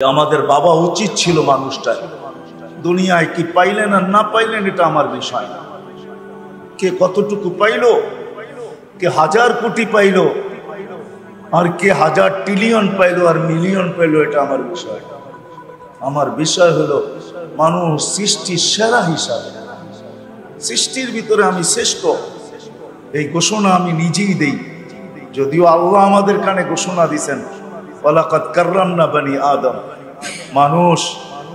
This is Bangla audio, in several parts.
আমাদের বাবা উচিত ছিল মানুষটা দুনিয়ায় কি পাইলেন আর না পাইলেন এটা আমার বিষয় না। কে কতটুকু পাইলো, কে হাজার কোটি পাইলো আর কে হাজার ট্রিলিয়ন পাইলো আর মিলিয়ন পাইলো, এটা আমার বিষয় না। আমার বিষয় হলো মানুষ সৃষ্টির সেরা হিসাবে, সৃষ্টির ভিতরে আমি শ্রেষ্ঠ, এই ঘোষণা আমি নিজেই দেই। যদিও আল্লাহ আমাদের কানে ঘোষণা দিছেন, ওয়ালাকাদ কাররামনা বানি আদম, মানুষ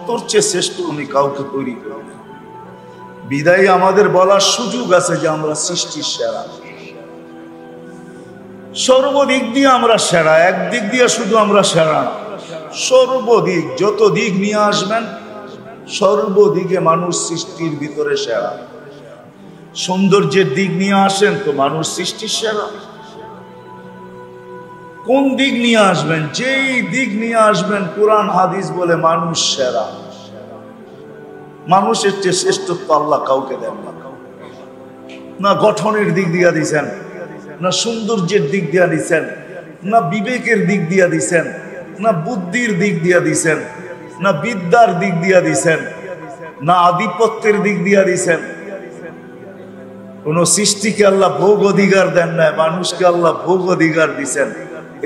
তোর চেয়ে শ্রেষ্ঠ আমি কাউকে তৈরি করি। বিদায় আমাদের বলার সুযোগ আছে যে আমরা সৃষ্টির সেরা, সর্বদিক দিয়ে আমরা সেরা। একদিক দিয়ে শুধু আমরা সেরা না, সর্বদিক যত দিক নিয়ে আসবেন সর্বদিকে মানুষ সৃষ্টির ভিতরে সেরা। সৌন্দর্যের দিক নিয়ে আসেন তো মানুষ সৃষ্টির সেরা। কোন দিক নিয়ে আসবেন, যেই দিক নিয়ে আসবেন কোরআন হাদিস বলে মানুষ সেরা। মানুষের চেয়ে শ্রেষ্ঠত্ব আল্লাহ কাউকে দেন না। না গঠনের দিক দিয়া দিছেন, না সৌন্দর্যের দিক দিয়া দিছেন, না বিবেকের দিক দিয়া দিছেন, না বুদ্ধির দিক দিয়া দিছেন, না বিদ্যার দিক দিয়া দিছেন, না আধিপত্যের দিক দিয়া দিছেন। কোন সৃষ্টিকে আল্লাহ ভোগ অধিকার দেন না, মানুষকে আল্লাহ ভোগ অধিকার দিছেন।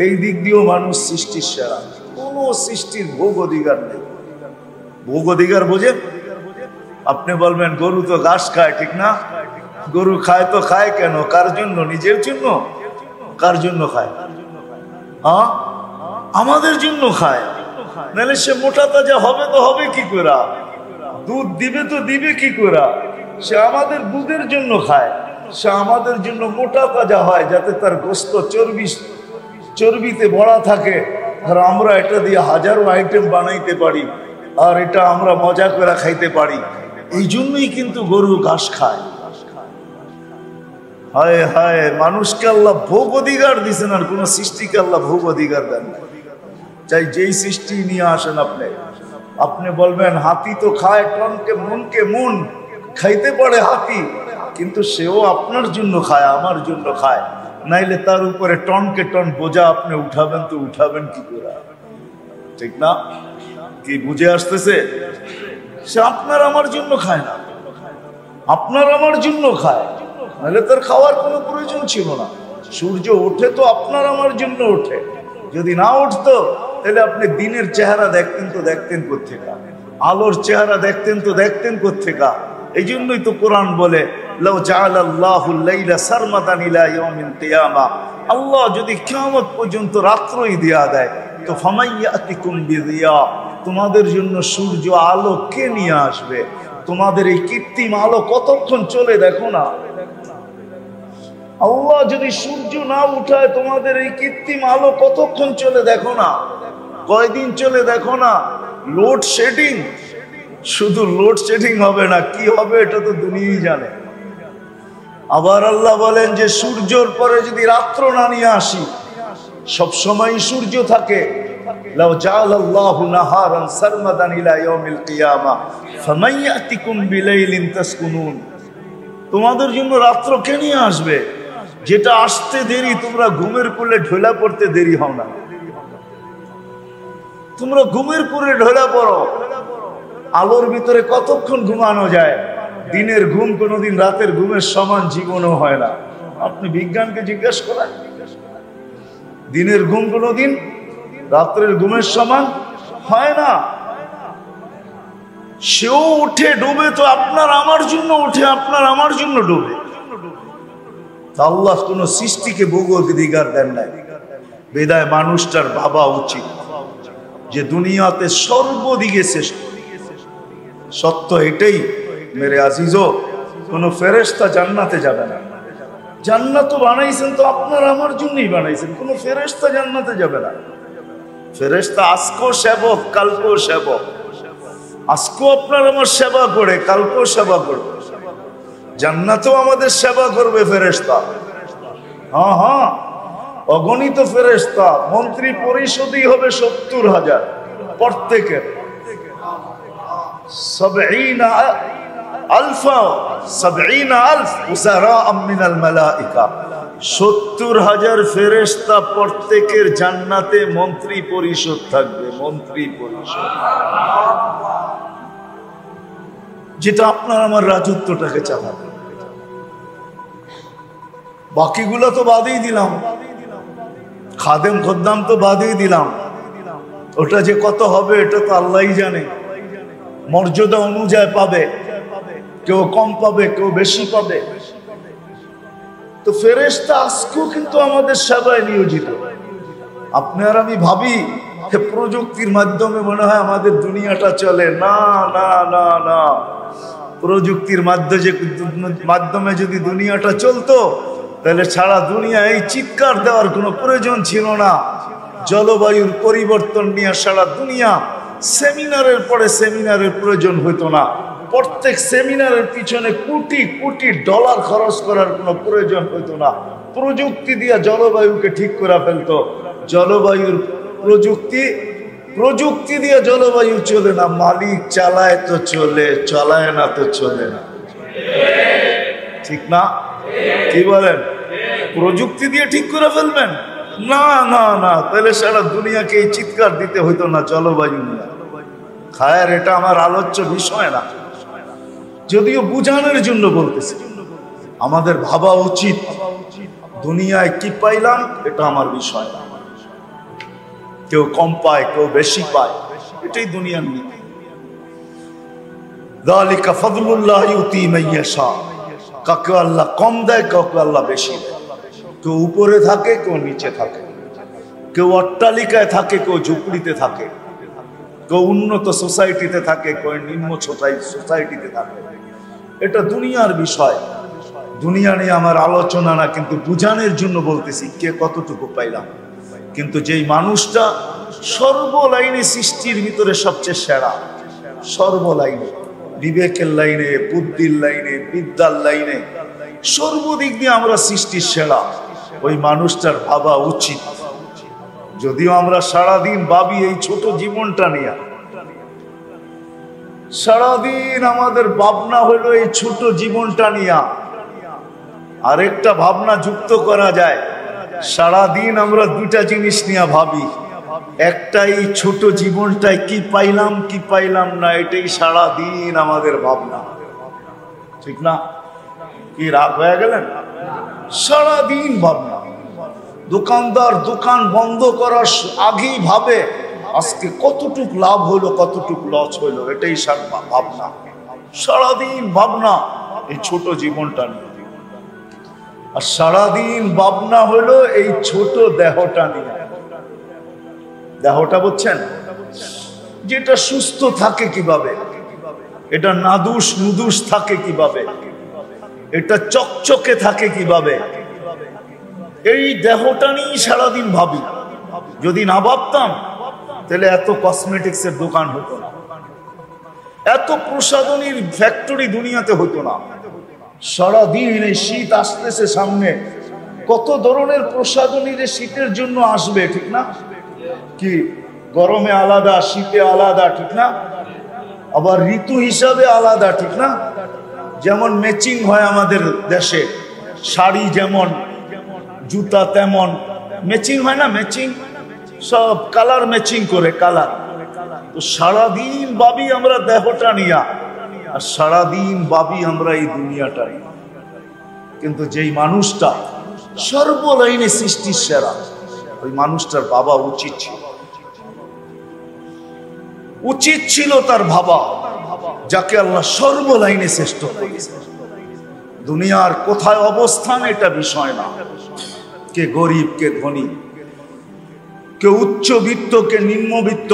এই দিক দিয়েও মানুষ সৃষ্টির সেরা, কোন সৃষ্টির ভোগ অধিকার নেই। ভোগ অধিকার বোঝেন? আপনি বলবেন গরু তো ঘাস খায়, ঠিক না? গরু খায় তো খায় কেন? কার জন্য? নিজের জন্য? কার জন্য খায়? হ্যাঁ, আমাদের জন্য খায়। নাহলে সে মোটা তাজা হবে তো হবে কি করে? দুধ দিবে তো দিবে কি করে? সে আমাদের দুধের জন্য খায়, সে আমাদের জন্য মোটা তাজা হয়, যাতে তার গোস্ত চর্বিতে ভরা থাকে। আর আমরা এটা দিয়ে হাজারো আইটেম বানাইতে পারি, আর এটা আমরা মজা করে খাইতে পারি। এই জন্যই কিন্তু গরু ঘাস খায়। হায় হায়, মানুষকে আল্লাহ ভোগ অধিকার দিচ্ছেন আর কোন সৃষ্টিকে আল্লাহ ভোগ অধিকার দেন না। চাই যেই সৃষ্টি নিয়ে আসেন আপনি বলবেন হাতি তো খায়, টনকে মনকে মন খাইতে পারে হাতি, কিন্তু সেও আপনার জন্য খায়, আমার জন্য খায়। নাইলে তার উপরে টনকে টন বোঝা আপনি উঠাবেন তো উঠাবেন কি করে? ঠিক না? কি বুঝে আসতেছে? সে আপনার আমার জন্য খায় না, আপনার আমার জন্য খায়, নাহলে তার খাওয়ার কোনো প্রয়োজন ছিল না। সূর্য ওঠে তো আপনার আমার জন্য ওঠে, যদি না উঠতো তাহলে আপনি দিনের চেহারা দেখতেন তো দেখতেন কোত্থেকা, আলোর চেহারা দেখতেন তো দেখতেন কোত্থেকা। এই জন্যই তো কোরআন বলে লাউ জাআলাল্লাহুল লাইলা সারমাদান ইলা ইয়াউমিল কিয়ামা, আল্লাহ যদি কিয়ামত পর্যন্ত রাত্রই দেয়া দেয় তো ফামাইয়াতিকুম বিদিয়া, তোমাদের জন্য সূর্য আলো কে নিয়ে আসবে? তোমাদের এই কৃত্রিম আলো কতক্ষণ চলে দেখো না। আল্লাহ যদি সূর্য না উঠায় তোমাদের এই কৃত্রিম আলো কতক্ষণ চলে দেখো না, কয়দিন চলে দেখো না। লোডশেডিং, শুধু লোডশেডিং হবে না, কি হবে এটা তো দুনিয়াই জানে। আবার আল্লাহ বলেন যে সূর্যর পরে যদি রাত্র না নিয়ে আসি, সব সময় সূর্য থাকে, লাউ জাআলাল্লাহু নাহারান সারমাদান ইলা ইয়াউমিল কিয়ামা ফামাইয়াতিকুম বিলাইলিন তাসকুনুন, তোমাদের জন্য রাত্র কে নিয়ে আসবে? যেটা আসতে দেরি, তোমরা ঘুমের কোলে ঢোলা পড়তে দেরি হও না। তোমরা ঘুমের কোলে ঢোলা পড়ো। আলোর ভিতরে কতক্ষণ ঘুমানো যায়? দিনের ঘুম কোনোদিন রাতের ঘুমের সমান জীবনও হয় না। আপনি বিজ্ঞানকে জিজ্ঞেস করেন, দিনের ঘুম কোনোদিন রাত্রের ঘুমের সমান হয় না। সেও উঠে ডুবে তো আপনার আমার জন্য উঠে, আপনার আমার জন্য ডুবে। আল্লাহ কোন সৃষ্টিকে ভোগ অধিকার দেন নাই। বিদায় মানুষটার ভাবা উচিত যে দুনিয়াতে সর্বদিকে শ্রেষ্ঠ। সত্য এটাই মেরে আজিজো, কোন ফেরেশতা জান্নাতে যাবে না। জান্নাত বানাইছেন তো আপনার আমার জন্যই বানাইছেন, কোন ফেরেশতা জান্নাতে যাবে না। ফেরেশতা আজকেও সেবক, কালকেও সেবক। আজকেও আপনার আমার সেবা করে, কালকেও সেবা করবে, জান্নাতেও আমাদের সেবা করবে ফেরেশতা। হ্যাঁ হ্যাঁ, অগণিত ফেরেশতা। মন্ত্রী পরিষদই হবে 70,000 প্রত্যেকের। 70,000 উসারা মিনাল মালাইকা, 70,000 ফেরেশতা, প্রত্যেকের জান্নাতে মন্ত্রী পরিষদ থাকবে, মন্ত্রী পরিষদ, যেটা আপনার আমার রাজত্বটাকে চালাবে। বাকিগুলো তো বাদেই দিলাম, খাদেম খদ্দাম তো বাদেই দিলাম, ওটা যে কত হবে এটা তো আল্লাহই জানে। মর্যাদা অনুযায়ী পাবে, কেউ কম পাবে, কেউ বেশি পাবে। তো ফেরেশতা আজকেও কিন্তু আমাদের সেবায় নিয়োজিত। আপনি আর আমি ভাবি প্রযুক্তির মাধ্যমে মনে হয় আমাদের দুনিয়াটা চলে, না না না না। প্রযুক্তির মাধ্যমে যদি দুনিয়াটা চলতো তাহলে সারা দুনিয়া এই চিৎকার দেওয়ার কোনো প্রয়োজন ছিল না। জলবায়ুর পরিবর্তন নিয়ে সারা দুনিয়া সেমিনারের পরে সেমিনারের প্রয়োজন হতো না। প্রত্যেক সেমিনারের পিছনে কোটি কোটি ডলার খরচ করার কোনো প্রয়োজন হতো না। প্রযুক্তি দিয়ে জলবায়ুকে ঠিক করে ফেলতো। জলবায়ুর প্রযুক্তি দিয়ে জলবায়ু চলে না, মালিক চালায় তো চলে, চালায় না তো চলে না। ঠিক না? কি বলেন? প্রযুক্তি দিয়ে ঠিক করে ফেলবেন? না না না, তাহলে সারা দুনিয়াকে এই চিৎকার দিতে হইতো না জলবায়ু নিয়ে। খায়ের, এটা আমার আলোচ্য বিষয় না, যদিও বুঝানোর জন্য বলতেছি। আমাদের ভাবা উচিত দুনিয়ায় কি পাইলাম এটা আমার বিষয় না। কেউ কম পায়, কেউ বেশি পায়, এটাই দুনিয়ার নীতি। যালিকা ফাদলুল্লাহ ইউতি মাইয়াশা, কাকে আল্লাহ কম দেয়, কাকে আল্লাহ বেশি দেয়। কেউ উপরে থাকে, কেউ নিচে থাকে, কেউ অট্টালিকায় থাকে, কেউ ঝুপড়িতে থাকে, কেউ উন্নত সোসাইটিতে থাকে, কেউ নিম্ন সোসাইটিতে থাকে। এটা দুনিয়ার বিষয়, দুনিয়া নিয়ে আমার আলোচনা না, কিন্তু বুঝানোর জন্য বলতেছি কে কতটুকু পাইলাম। কিন্তু যেই মানুষটা সর্বলাইনে সৃষ্টির ভিতরে সবচেয়ে সেরা, সর্বলাইনে, বিবেকের লাইনে, বুদ্ধির লাইনে, বিদ্যার লাইনে, সর্বদিক দিয়ে আমরা সৃষ্টির সেরা, ওই মানুষটার ভাবা উচিত। যদিও আমরা সারাদিন ভাবি এই ছোট জীবনটা নিয়ে, সারাদিন আমাদের ভাবনা হলো এই ছোট জীবনটা নিয়ে। আরেকটা ভাবনা যুক্ত করা যায়, সারাদিন আমরা দুটা জিনিস নিয়ে ভাবি। একটাই ছোট জীবনটায় কি পাইলাম কি পাইলাম না, এটাই সারাদিন আমাদের ভাবনা। ঠিক না? কি রাগ হয়ে গেলেন? সারাদিন ভাবনা। দোকানদার দোকান বন্ধ করার আগেই ভাবে আজকে কতটুক লাভ হলো, কতটুক লস হলো, এটাই ভাবনা। সারাদিন ভাবনা এই ছোট জীবনটা নিয়ে। আর সারাদিন ভাবনা হলো এই ছোট দেহটা নিয়ে। দেহটা বুঝছেন, যেটা সুস্থ থাকে কিভাবে, এটা নাদুস নুদুস থাকে কিভাবে, এটা চকচকে থাকে কিভাবে, এই দেহটা নিয়ে সারাদিন ভাবি। যদি না ভাবতাম তাহলে এত কসমেটিক্সের দোকান হতো না, এত প্রসাধনীর ফ্যাক্টরি দুনিয়াতে হতো না। সারাদিন এই শীত আসতেছে সামনে, কত ধরনের প্রসাধনীর শীতের জন্য আসবে, ঠিক না? কি গরমে আলাদা, শীতে আলাদা, ঠিক না? আবার ঋতু হিসাবে আলাদা, ঠিক না? যেমন ম্যাচিং হয় আমাদের দেশে, শাড়ি যেমন, জুতা তেমন ম্যাচিং হয় না? ম্যাচিং, সব কালার ম্যাচিং করে, কালার। তো সারাদিন ভাবি আমরা দেহটা নিয়া, আর সারাদিন ভাবি আমরা এই দুনিয়াটা নিয়ে। কিন্তু যেই মানুষটা সর্বলাইনে সৃষ্টির সেরা, ওই মানুষটার বাবা উচিত ছিল তার ভাবা, যাকে আল্লাহ সর্বলাইনে শ্রেষ্ঠ করেছে। দুনিয়ার কোথায় অবস্থান এটা বিষয় না, কে গরিব কে ধনী, কে উচ্চবিত্ত কে নিম্নবিত্ত,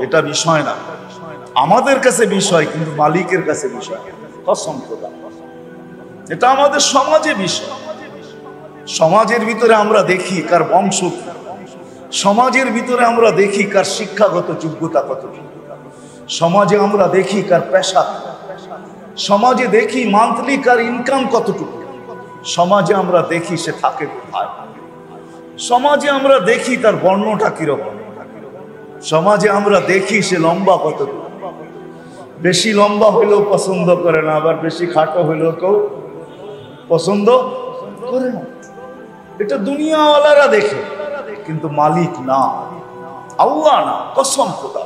এটা বিষয় না। আমাদের কাছে বিষয়, কিন্তু মালিকের কাছে বিষয়। কসম খোদা, এটা আমাদের সমাজে বিষয়। সমাজের ভিতরে আমরা দেখি কার বংশ, সমাজের ভিতরে আমরা দেখি কার শিক্ষাগত যোগ্যতা কতটুকু, সমাজে আমরা দেখি কার পেশা, সমাজে দেখি মান্থলি কার ইনকাম কতটুকু, সমাজে আমরা দেখি সে থাকে কোথায়, সমাজে আমরা দেখি তার বর্ণটা কিরকম, সমাজে আমরা দেখি সে লম্বা কতটুকু। বেশি লম্বা হইলেও পছন্দ করে না, আবার বেশি খাটো হইলেও কেউ পছন্দ করে না। এটা দুনিয়াওয়ালারা দেখে, কিন্তু মালিক না, আল্লাহ না, কসম খোদা।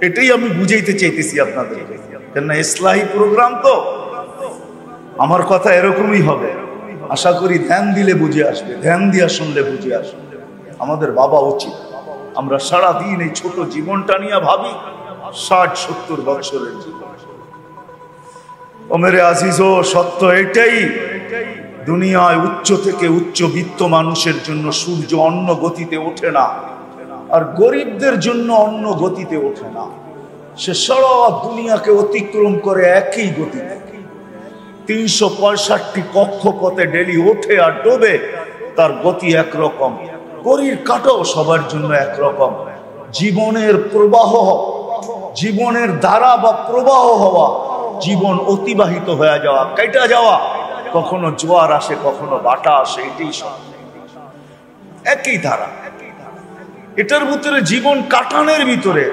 এটাই আমি বুঝাইতে চাইতেছি আপনাদেরকে, কেন ইসলাহি প্রোগ্রাম তো আমার কথা এরকমই হবে। আশা করি ধ্যান দিলে বুঝে আসবে, ধ্যান দিয়া শুনলে বুঝে আসবে। আমাদের বাবা উচিত আমরা সারাদিন এই ছোট জীবনটা নিয়ে ভাবি 60-70 বছরের জীবন। ও মেরে আজিজো, সত্য এটাই, দুনিয়ায় উচ্চ থেকে উচ্চবিত্ত মানুষের জন্য সূর্য অন্য গতিতে ওঠে না, আর গরিবদের জন্য অন্য গতিতে ওঠে না। সে সারা দুনিয়াকে অতিক্রম করে একই গতিতে 365 কক্ষপথে ডেলি ওঠে আর ডোবে, তার গতি একরকম। ঘড়ির কাঁটাও সবার জন্য একরকম। জীবনের প্রবাহ, জীবনের ধারা বা প্রবাহ হওয়া, জীবন অতিবাহিত হয়ে যাওয়া, কেটে যাওয়া, কখনো জোয়ার আসে কখনো বাটা আসে, এটাই সব একই ধারা। এটার ভিতরে জীবন কাটানোর ভিতরে,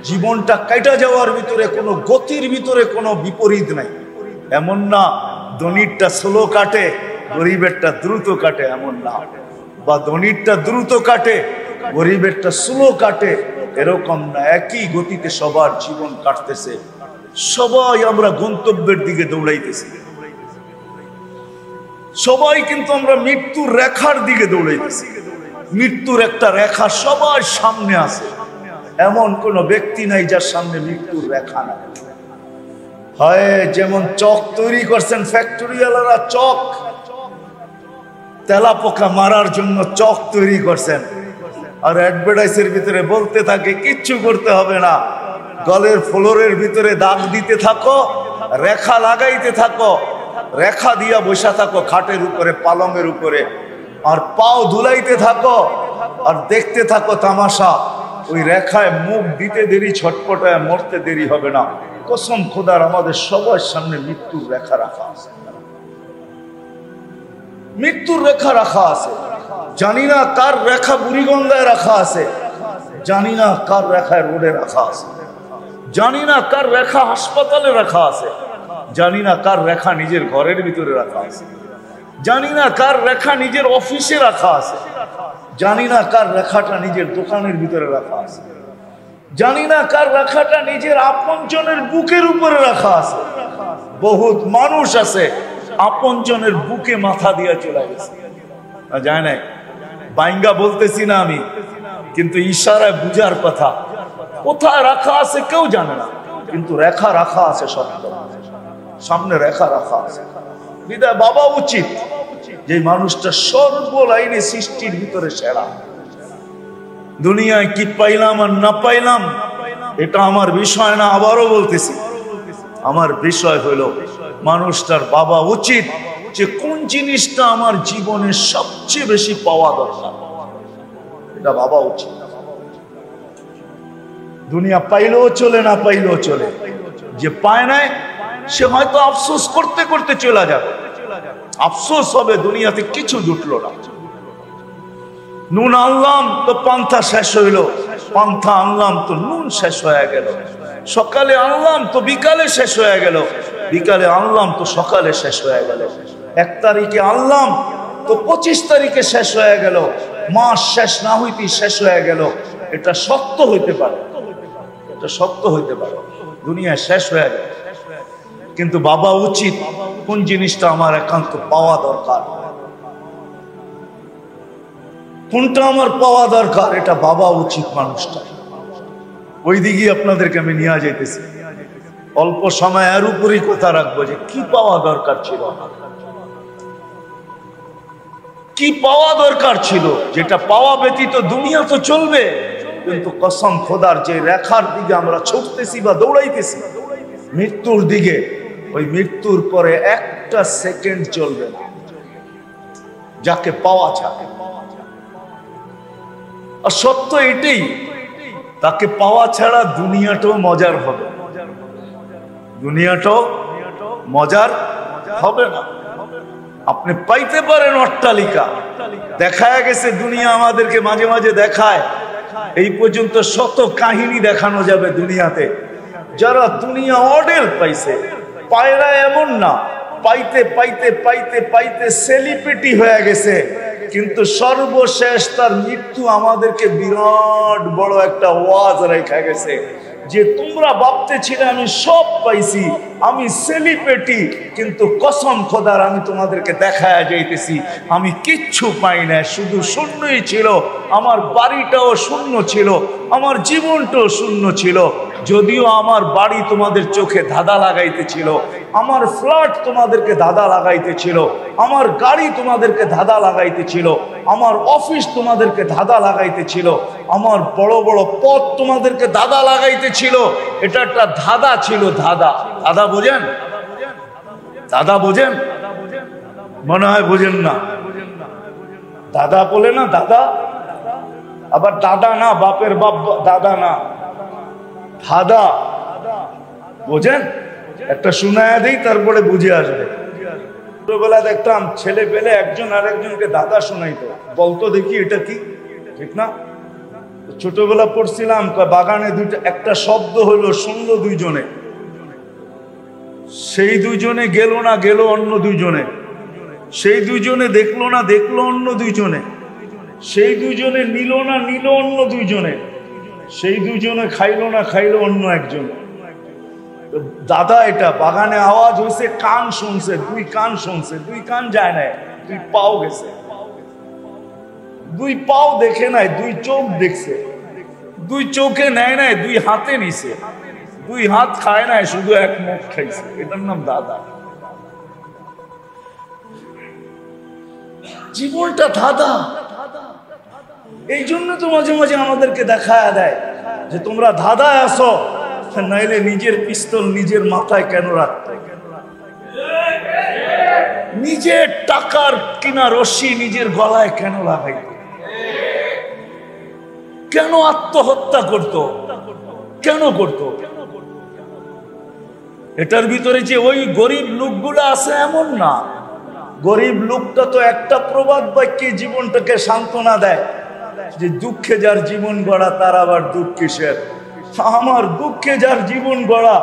জীবনটা কেটে যাওয়ার ভিতরে কোনো গতির ভিতরে কোনো বিপরীত নাই। এমন না ধনীরটা স্লো কাটে গরিবেরটা দ্রুত কাটে, এমন না, বা ধনীরটা দ্রুত কাটে গরিবেরটা স্লো কাটে, এরকম না। একই গতিতে সবার জীবন কাটতেছে, সবাই আমরা গন্তব্যের দিকে দৌড়াইতেছি, সবাই কিন্তু আমরা মৃত্যুর রেখার দিকে দৌড়াইতেছি। মৃত্যুর একটা রেখা সবার সামনে আছে, এমন কোন ব্যক্তি নাই যার সামনে মৃত্যুর রেখা নাই। হয় যেমন চক তৈরি করছেন ফ্যাক্টরিওয়ালারা, চক তেলা পোকা মারার জন্য চক তৈরি করছেন, আর অ্যাডভার্টাইজের ভিতরে বলতে থাকে কিচ্ছু করতে হবে না, গলের ফ্লোরের ভিতরে দাগ দিতে থাকো, রেখা লাগাইতে থাকো, রেখা দিয়া বসা থাকো খাটের উপরে পালঙের উপরে, আর পাও ধুলাইতে থাকো আর দেখতে থাকো তামাশা। ওই রেখায় মুখ দিতে দেরি, ছটপটায় মরতে দেরি হবে না। কসম খোদার, আমাদের সবার সামনে মৃত্যুর রেখা রাখা আছে, মৃত্যুর রেখা রাখা আছে। জানি না কার রেখা বুড়িগঙ্গায় রাখা আছে, জানি না কার রেখায় রোডে রাখা আছে, জানি না কার রেখা হাসপাতালে রাখা আছে, জানি না কার রেখা নিজের ঘরের ভিতরে রাখা আছে, জানি না কার রেখা নিজের অফিসে রাখা আছে, জানি না কার রেখাটা নিজের দোকানের ভিতরে রাখা আছে, জানি না কার রেখাটা নিজের আপনজনের বুকের উপরে রাখা আছে। বহুত মানুষ আছে আপনজনের বুকে মাথা দিয়ে চলে গেছে, যায় নাই। বাইঙ্গা বলতেছি না আমি, কিন্তু ইশারায় বুঝার কথা। কোথায় রাখা আছে কেউ জানে না, কিন্তু রেখা রাখা আছে, সত্য সামনে রেখা রাখা আছে। বিদায় বাবা উচিত যে মানুষটা সর্বলাইনে সৃষ্টির ভিতরে সেরা। দুনিয়ায় কি পাইলাম আর না পাইলাম এটা আমার বিষয় না, আবারও বলতেছি, আমার বিষয় হলো মানুষটার বাবা উচিত যে কোন জিনিসটা আমার জীবনে সবচেয়ে বেশি পাওয়া দরকার, এটা বাবা উচিত। দুনিয়া পাইলেও চলে, না পাইলেও চলে, যে পায় নাই সে হয়তো আফসোস করতে করতে চলে যাবে, আফসোস হবে দুনিয়াতে কিছু জুটলো না। নুন আনলাম তো পান্থা শেষ হইল, পান্থা আনলাম তো নুন শেষ হয়ে গেল, সকালে আনলাম তো বিকালে শেষ হয়ে গেল, বিকালে আনলাম তো সকালে শেষ হয়ে গেল, 1 তারিখে আনলাম তো 25 তারিখে শেষ হয়ে গেল, মাস শেষ না হইতেই শেষ হয়ে গেল। এটা সত্য হইতে পারে, এটা সত্য হইতে পারে, দুনিয়া শেষ হয়ে গেল। কিন্তু বাবা উচিত কোন জিনিসটা আমার একান্ত পাওয়া দরকার, কোনটা আমার পাওয়া দরকার, এটা বাবা উচিত মানুষটা। ওই দিকে আপনাদেরকে আমি নিয়ে যাইতেছি। অল্প সময় এর উপরই কথা রাখবো যে কি পাওয়া দরকার ছিল, কি পাওয়া দরকার ছিল, যেটা পাওয়া ব্যতীত দুনিয়া তো চলবে, কিন্তু কসম খোদার যে রেখার দিকে আমরা ছুটতেছি বা দৌড়াইতেছি মৃত্যুর দিকে, ওই মৃত্যুর পরে একটা সেকেন্ড চলবে না যাকে পাওয়া যায়। আর সত্য এটাই, তাকে পাওয়া ছাড়া দুনিয়াটাও মজার হবে, দুনিয়াটাও মজার হবে না। আপনি পাইতে পারেন অট্টালিকা, দেখায় গেছে দুনিয়া আমাদেরকে মাঝে মাঝে দেখায়, এই পর্যন্ত শত কাহিনী দেখানো যাবে দুনিয়াতে। যারা দুনিয়া অডেল পাইছে, পায়রা এমন না, পাইতে পাইতে পাইতে পাইতে সেলিব্রিটি হয়ে গেছে, কিন্তু সর্বশেষ তার মৃত্যু আমাদেরকে বিরাট বড় একটা ওয়াজ রেখে গেছে যে তোমরা ভাবতেছিলে আমি সব পাইছি, আমি সেলিব্রিটি, কিন্তু কসম খোদার আমি তোমাদেরকে দেখায়া যাইতেছি আমি কিচ্ছু পাই না, শুধু শূন্যই ছিল। আমার বাড়িটাও শূন্য ছিল, আমার জীবনটাও শূন্য ছিল। যদিও আমার বাড়ি তোমাদের চোখে ধাঁধা লাগাইতেছিল, আমার ফ্ল্যাট তোমাদেরকে ধাঁধা লাগাইতেছিল, আমার গাড়ি তোমাদেরকে ধাঁধা লাগাইতেছিল, আমার অফিস তোমাদেরকে ধাঁধা লাগাইতেছিল, আমার বড় বড় পদ তোমাদেরকে ধাঁধা লাগাইতেছিল। এটা একটা ধাঁধা ছিল, ধাঁধা। ধাঁধা বোঝেন? দাদা বোঝেন? মনে হয় বোঝেন না। দাদা বলে না, দাদা, আবার দাদা না, বাপের বাপ দাদা না, ধাঁধা বোঝেন? একটা শোনায়া দেই, তারপরে বুঝে আসবে। ছোটবেলা দেখতাম ছেলে পেলে একজন আরেকজনকে দাদা শোনাইতো, বলতো দেখি এটা কি, ঠিক না? ছোটবেলা পড়ছিলাম বাগানে দুইটা, একটা শব্দ হলো, শুনলো দুইজনে, সেই দুইজনে গেল না, গেল অন্য দুইজনে, সেই দুইজনে দেখলো না, দেখলো অন্য দুইজনে, সেই দুইজনে নিল না, নিল অন্য দুইজনে, সেই দুইজনে খাইলো না, খাইলো অন্য একজন। দাদা এটা বাগানে আওয়াজ হয়েছে, কান শুনছে, দুই কান শুনছে, দুই কান যায় নাই, দুই পাও গেছে, দুই পাও দেখে নাই, দুই চোখ দেখছে, দুই চোখে নেয় নাই, দুই হাতে নিছে, দুই হাত খায় নাই, শুধু এক মুখ খাইছে। এটার নাম দাদা। জীবনটা ধাঁধা। এই জন্য তো মাঝে মাঝে আমাদেরকে দেখায় দেয় যে তোমরা ধাঁধায় আসো, নাইলে নিজের পিস্তল নিজের মাথায় কেন রাখতে, নিজের টাকার কিনা রশি নিজের গলায় কেন লাগাইত, কেন আত্মহত্যা করত, কেন করত? এটার ভিতরে যে ওই গরিব লোকগুলো আছে এমন না, গরিব লোকটা তো একটা প্রবাদ বাক্যে জীবনটাকে সান্ত্বনা দেয় যে দুঃখে যার জীবন গড়া তার আবার দুঃখ কিসের। আমার দুঃখে যার জীবন গড়া,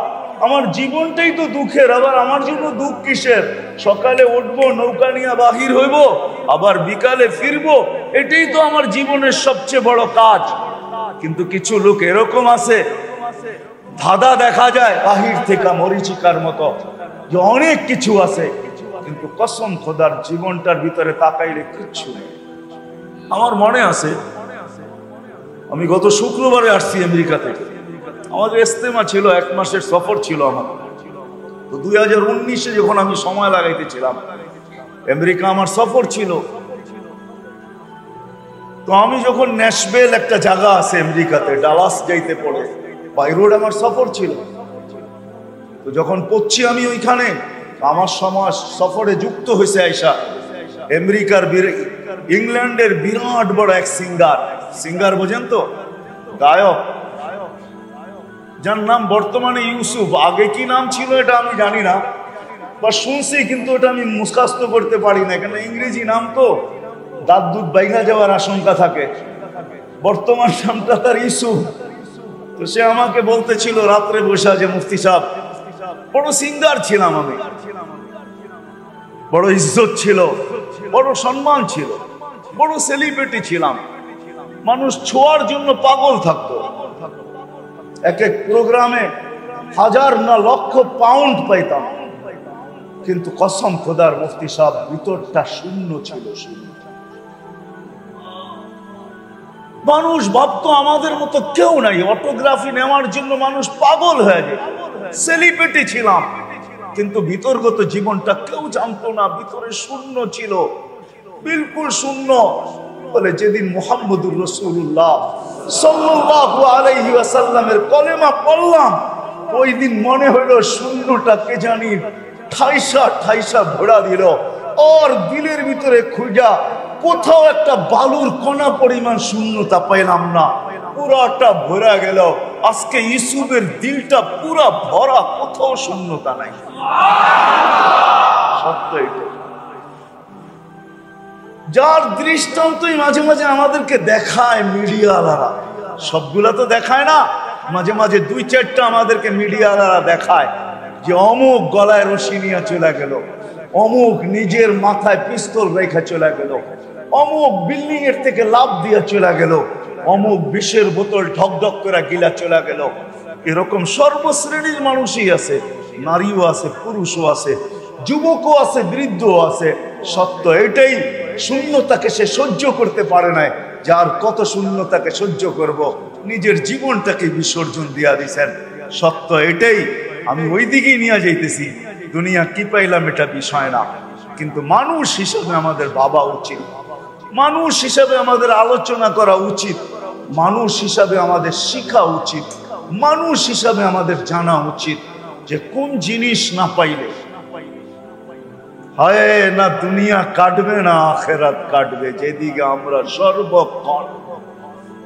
আমার জীবনটাই তো দুঃখের, আবার আমার জন্য দুঃখ কিসের? সকালে উঠবো, নৌকা নিয়ে বাহির হইব, আবার বিকালে ফিরবো, এটাই তো আমার জীবনের সবচেয়ে বড় কাজ। কিন্তু কিছু লোক এরকম আছে, ধাঁধা দেখা যায় বাহির থেকে মরিচিকার মতো, যে অনেক কিছু আছে, কিন্তু কসম খোদার জীবনটার ভিতরে তাকাইলে কিচ্ছু নেই। আমার মনে আছে আমি গত শুক্রবারে আসছি আমেরিকা থেকে, আমাদের ইস্তেমা ছিল, 1 মাসের সফর ছিল আমার। তো 2019-এ যখন আমি সময় লাগাইতেছিলাম, আমেরিকা আমার সফর ছিল। তো আমি যখন ন্যাশভিল একটা জায়গা আছে আমেরিকাতে, ডালাস যাইতে পড়ে, বাই রোড আমার সফর ছিল। তো যখন পড়ছি আমি ওইখানে, আমার সমাজ সফরে যুক্ত হয়েছে আইসা আমেরিকার, ইংল্যান্ডের বিরাট বড় এক সিঙ্গার বোঝেন তো, গায়ক, যার নাম বর্তমানে ইউসুফ, আগে কি নাম ছিল এটা আমি জানি না, বা শুনছি, কিন্তু এটা আমি মুখস্থ করতে পারি না, কেন ইংরেজি নাম তো দাঁত দুধ বাইগা যাওয়ার আশঙ্কা থাকে। বর্তমান নামটা তার ইউসুফ। তো সে আমাকে বলতেছিল রাত্রে বসা যে মুফতি সাহেব, বড় সিঙ্গার ছিলাম আমি, বড় ইজ্জত ছিল, বড় সম্মান ছিল, বড় সেলিব্রিটি ছিলাম, মানুষ ছোঁয়ার জন্য পাগল থাকতো। এক এক প্রোগ্রামে 1000 না লক্ষ পাউন্ড পাইতাম, কিন্তু কসম খোদার মুফতি সাহেব ভিতরটা শূন্য ছিল, শূন্য। মানুষ ভাবতো আমাদের মতো কেউ নাই, অটোগ্রাফি নেওয়ার জন্য মানুষ পাগল হয়ে যায়। সেলিব্রিটি ছিলাম, কিন্তু ভিতরগত জীবনটা কেউ জানতো না, ভিতরে শূন্য ছিল, বিলকুল শূন্য। বলে যেদিন মুহাম্মদুর রাসূলুল্লাহ সাল্লাল্লাহু আলাইহি ওয়াসাল্লামের কলেমা পড়লাম, ওই দিন মনে হলো শূন্যটা কে জানি ঠাইসা ঠাইসা ভরা দিল। ওর দিলের ভিতরে খুঁজা কোথাও একটা বালুর কণা পরিমাণ শূন্যতা পাইলাম না, পুরাটা ভরা গেল। আজকে ইউসুফের দিলটা পুরা ভরা, কোথাও শূন্যতা নাই। সত্য এটা, যার দৃষ্টান্তই মাঝে মাঝে আমাদেরকে দেখায় মিডিয়াওয়ালারা, সবগুলা তো দেখায় না, মাঝে মাঝে 2-4টা আমাদেরকে মিডিয়াওয়ালারা দেখায় যে অমুক গলায় রশি নিয়ে চলে গেল, অমুক নিজের মাথায় পিস্তল রেখা চলে গেল, অমুক বিল্ডিং এর থেকে লাফ দিয়ে চলে গেল, অমুক বিষের বোতল ঢকঢক করে গিলা চলে গেল। এরকম সর্বশ্রেণীর মানুষই আছে, নারীও আছে, পুরুষও আছে, যুবকও আছে, বৃদ্ধও আছে। সত্য এটাই, শূন্যতাকে সে সহ্য করতে পারে না। যার কত শূন্যতাকে সহ্য করব, নিজের জীবনটাকে বিসর্জন দিয়া দিছেন। সত্য এটাই। আমি ওই দিকেই নিয়ে যাইতেছি। দুনিয়া কি পাইলাম এটা বিষয় না, কিন্তু মানুষ হিসেবে আমাদের ভাবা উচিত, মানুষ হিসাবে আমাদের আলোচনা করা উচিত, মানুষ হিসাবে আমাদের শিখা উচিত, মানুষ হিসাবে আমাদের জানা উচিত যে কোন জিনিস না পাইলে হয় না দুনিয়া কাটবে না আখেরাত কাটবে। যেদিকে আমরা সর্বক্ষণ,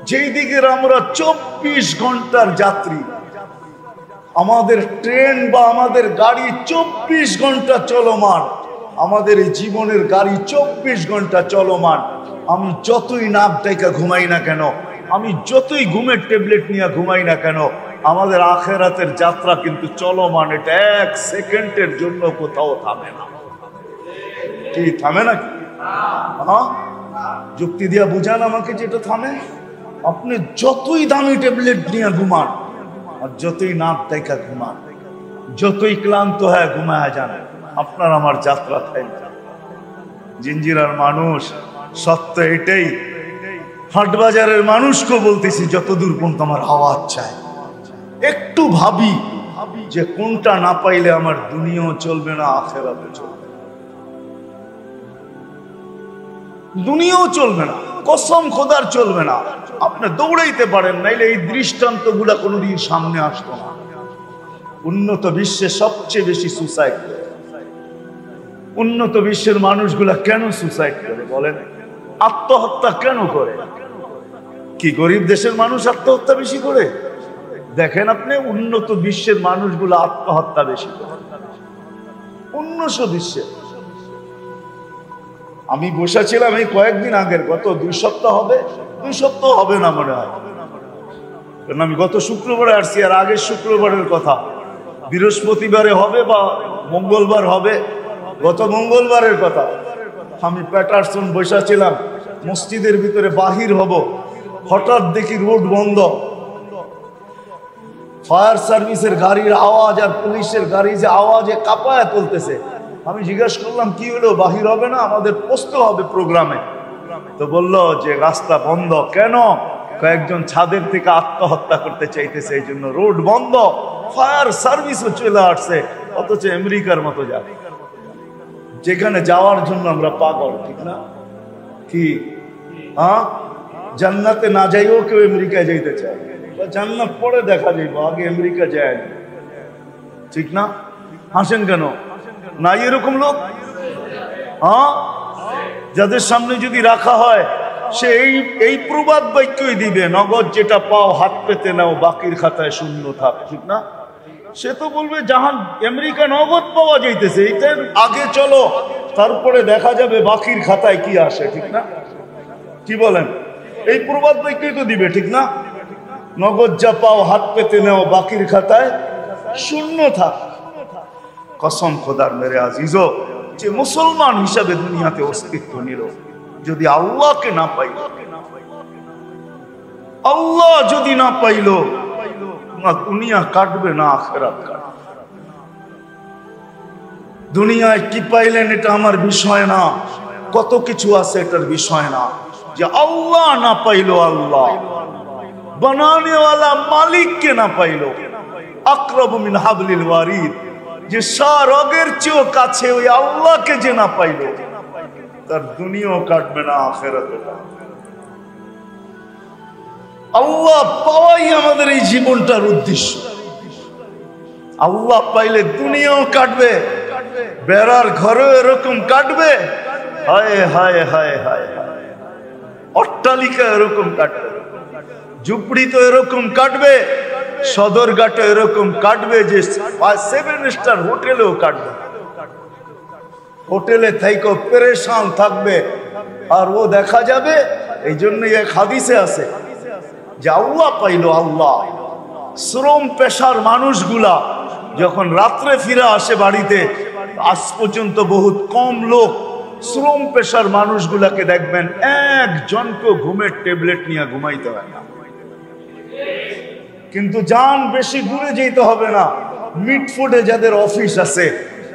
যেই দিকে আমরা 24 ঘন্টার যাত্রী, আমাদের ট্রেন বা আমাদের গাড়ি 24 ঘন্টা চলমান, আমাদের এই জীবনের গাড়ি 24 ঘন্টা চলমান। আমি যতই নাক ডাইকা ঘুমাই না কেন, আমি যতই ঘুমের ট্যাবলেট নিয়ে ঘুমাই না কেন, আমাদের আখেরাতের যাত্রা কিন্তু চলমান। এটা 1 সেকেন্ডের জন্য কোথাও থামে না। কি থামে নাকি? হ্যাঁ, যুক্তি দিয়া বুঝান আমাকে যেটা থামে। আপনি যতই দামি ট্যাবলেট নিয়ে ঘুমান আর যতই নাক ডাইকা ঘুমান, যতই ক্লান্ত হয় ঘুমায়া যান, আপনার আমার যাত্রা থামে না। জিঞ্জিরার মানুষ, সত্য এটাই। হাটবাজারের মানুষকে বলতেছি, যতদূর পর্যন্ত আমার আওয়াজ চায়, একটু ভাবি যে কোনটা না পাইলে আমার দুনিয়াও চলবে না, আখেরাতও চলবে, দুনিয়াও চলবে না, কসম খোদার চলবে না। আপনি দৌড়াইতে পারেন, নাইলে এই দৃষ্টান্ত গুলা কোনোদিন সামনে আসতো না। উন্নত বিশ্বে সবচেয়ে বেশি সুসাইড করে। উন্নত বিশ্বের মানুষগুলা কেন সুসাইড করে বলেন? আত্মহত্যা কেন করে? কি গরিব দেশের মানুষ আত্মহত্যা বেশি করে? দেখেন আপনি, উন্নত বিশ্বের মানুষগুলো আত্মহত্যা বেশি করে। উন্নত বিশ্বে আমি বসেছিলাম এই কয়েকদিন আগের, গত 2 সপ্তাহ হবে, 2 সপ্তাহ হবে না মনে হয়, কারণ আমি গত শুক্রবারে আসছি। আর আগের শুক্রবারের কথা, বৃহস্পতিবারে হবে বা মঙ্গলবার হবে, গত মঙ্গলবারের কথা। আমি প্যাটারসন বসেছিলাম, মসজিদের ভিতরে বাহির হব, হঠাৎ দেখি রোড বন্ধ, ফায়ার সার্ভিসের গাড়ির আওয়াজ আর পুলিশের গাড়ি যে আওয়াজে কাঁপায় তুলতেছে। আমি জিজ্ঞাসা করলাম কি হলো, বাহির হবে না, আমাদের পোস্ত হবে প্রোগ্রামে। তো বলল যে রাস্তা বন্ধ। কেন? কয়েকজন ছাদের থেকে আত্মহত্যা করতে চাইতেছে, এই জন্য রোড বন্ধ। ফায়ার সার্ভিসও চলে আসছে, অথচ আমেরিকার মতো যায়, যেখানে যাওয়ার জন্য আমরা পাগল, ঠিক না? কি হ্যাঁ, জান্নাতে না যাইও কেউ আমেরিকায় যাইতে চায়, জান্নাত পরে দেখা যাইব, আগে আমেরিকা যায়, ঠিক না? হাসেন কেন? নাই এরকম লোক? হ্যাঁ, যাদের সামনে যদি রাখা হয়, সে এই প্রবাদ বাক্যই দিবে, নগদ যেটা পাও হাত পেতে নাও, বাকির খাতায় শূন্য থাক, ঠিক না? সে তো বলবে জাহান আমেরিকা নগদ পাওয়া যাইতেছে, এটার আগে চলো, তারপরে দেখা যাবে বাকির খাতায় কি আসে, ঠিক না? কি বলেন? এই প্রবাদ বাক্যই তো দিবে, ঠিক না? নগদ যা পাও হাত পেতে নাও, বাকির খাতায় শূন্য থাক। কসম খোদার মেরে আজিজো, যে মুসলমান হিসাবে দুনিয়াতে অস্তিত্ব নিল, যদি আল্লাহকে না পাইল, আল্লাহ যদি না পাইল, না দুনিয়া কাটবে না আখিরাত কাটবে। দুনিয়ায় কি পাইলেন এটা আমার বিষয় না, কত কিছু আছে এটার বিষয় না। যে আল্লাহ না পাইলো, আল্লাহ বানানেওয়ালা মালিককে না পাইলো, আকরাবু মিন হাবলিল ওয়ারিদ, যে সারগের চেয়েও কাছে ওই আল্লাহকে যে না পাইলো, তার দুনিয়াও কাটবে না আখিরাতও কাটবে। আল্লাহ পাওয়াই আমাদের এই জীবনটার উদ্দেশ্য। আল্লাহ পাইলে দুনিয়াও কাটবে, বেড়ার ঘরেও এরকম কাটবে, হায় হায় হায় হায় হায়, অট্টালিকা এরকম কাটবে, ঝুপড়ি তো এরকম কাটবে, সদরঘাটে এরকম কাটবে, যে 7 স্টার হোটেলেও কাটবে। হোটেলে থাইকো পেরেশান থাকবে, আর ও দেখা যাবে। এই জন্যই এক হাদিসে আছে যে আল্লাহ পাইলো, আল্লাহ শ্রম পেশার মানুষগুলা যখন রাত্রে ফিরে আসে বাড়িতে, আজ পর্যন্ত বহুত কম লোক শ্রম পেশার মানুষগুলাকে দেখবেন একজনকে ঘুমের ট্যাবলেট নিয়ে ঘুমাইতে হয় না। কিন্তু যান বেশি দূরে যেতে হবে না, মিটফুডে যাদের অফিস আছে,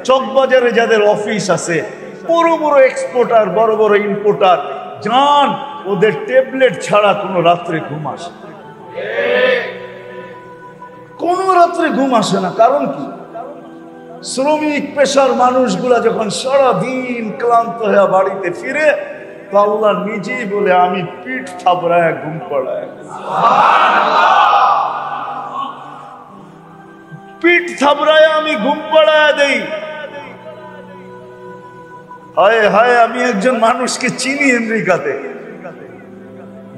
চকবাজারে যাদের অফিস আছে, বড় বড় এক্সপোর্টার, বড় বড় ইম্পোর্টার, যান ওদের ট্যাবলেট ছাড়া কোনো রাত্রে ঘুম আসে, কোন রাত্রে ঘুম আসে না। কারণ কি? শ্রমিক পেশার মানুষগুলা যখন সারাদিন ক্লান্ত হয়ে বাড়িতে ফিরে, তো আল্লাহ নিজেই বলে আমি পিঠ থাবড়ায় ঘুম পড়ায়, পিঠ থাবড়ায় আমি ঘুম পড়ায় দেই। হায় হায়, আমি একজন মানুষকে চিনি আমেরিকাতে,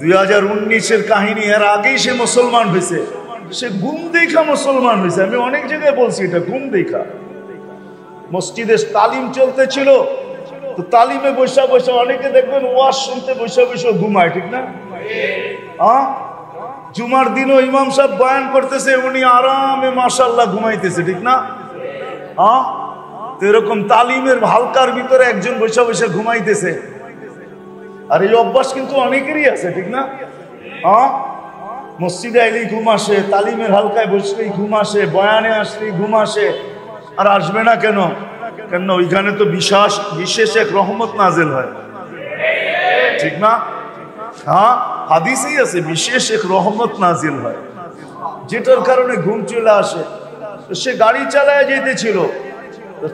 2019-এর কাহিনী, এর আগেই সে মুসলমান হয়েছে, সে ঘুম দেখা মুসলমান হয়েছে। আমি অনেক জায়গায় বলছি এটা ঘুম দেখা। মসজিদে তালিম চলতেছিল, তো তালিমে বসে বসে অনেকে দেখবেন ওয়াজ শুনতে বসে বসে ঘুমায়, ঠিক না? হ্যাঁ, জুমার দিনও ইমাম সাহেব বয়ান করতেছে, উনি আরামে মাশাআল্লাহ ঘুমাইতেছে, ঠিক না? হ্যাঁ, তো এরকম তালিমের হালকার ভিতরে একজন বসে বসে ঘুমাইতেছে। আর এই অভ্যাস কিন্তু অনেকেরই আছে, ঠিক না? হ্যাঁ, মসজিদে আইলেই ঘুম আসে, তালিমের হালকায় বসলেই ঘুম আসে, বয়ানে আসলেই ঘুম আসে। আর আসবে না কেন? কেন ওইখানে তো বিশেষ এক রহমত নাজেল হয়, ঠিক না? হ্যাঁ, হাদিসেই আছে বিশেষ এক রহমত নাজিল হয়, যেটার কারণে ঘুম চলে আসে। তো সে গাড়ি চালায় যেতেছিল,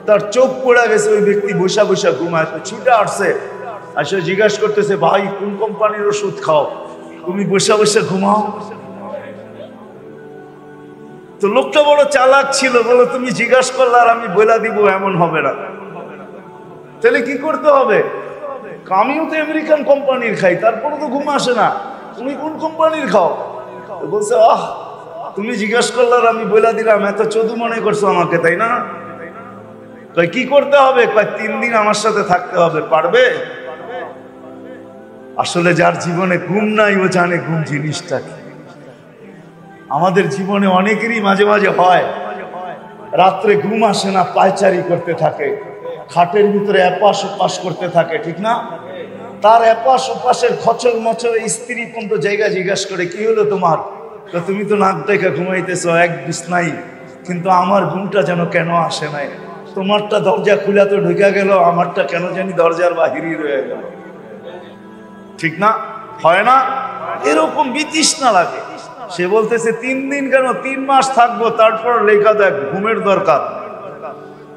তার চোখ পড়ে গেছে, ওই ব্যক্তি বসা বসা ঘুমায়। তো ছুটে আসছে, আসে জিজ্ঞাসা করতেছে, ভাই কোন কোম্পানির ওষুধ খাও, তুমি বসে বসে ঘুমাও? তো লোকটা বড় চালাক ছিল, বলো তুমি জিজ্ঞাসা করলে আর আমি বলে দিব, এমন হবে না। তাহলে কি করতে হবে? আমিও তো আমেরিকান কোম্পানির খাই, তারপরে তো ঘুম আসে না, তুমি কোন কোম্পানির খাও? বলছে, আহ তুমি জিজ্ঞাসা করলে আর আমি বলে দিলাম, এত চোদু মনে করছো আমাকে, তাই না? কি করতে হবে? 3 দিন আমার সাথে থাকতে হবে। পারবে? আসলে যার জীবনে ঘুম নাই, ও জানে ঘুম জিনিসটা কি। আমাদের জীবনে অনেকেরই মাঝে মাঝে হয়, রাত্রে ঘুম আসে না, পায়চারি করতে থাকে, খাটের ভিতরে এপাশ ওপাশ করতে থাকে, ঠিক না? তার এপাশ ওপাশের খচর মচর স্ত্রী পর্যন্ত জায়গা জিজ্ঞাসা করে, কি হলো তোমার? তো তুমি তো নাক ডেকে ঘুমাইতেছো এক বিছনাই, কিন্তু আমার ঘুমটা যেন কেন আসে নাই। তোমারটা দরজা খুলে তো ঢুকে গেল, আমারটা কেন জানি দরজার বাহিরই রয়ে গেল, ঠিক না? হয় না? এরকম বিতৃষ্ণা লাগে। সে বলতেছে 3 দিন কেন, 3 মাস থাকবো, তারপর লেখা দেখ ঘুমের দরকার।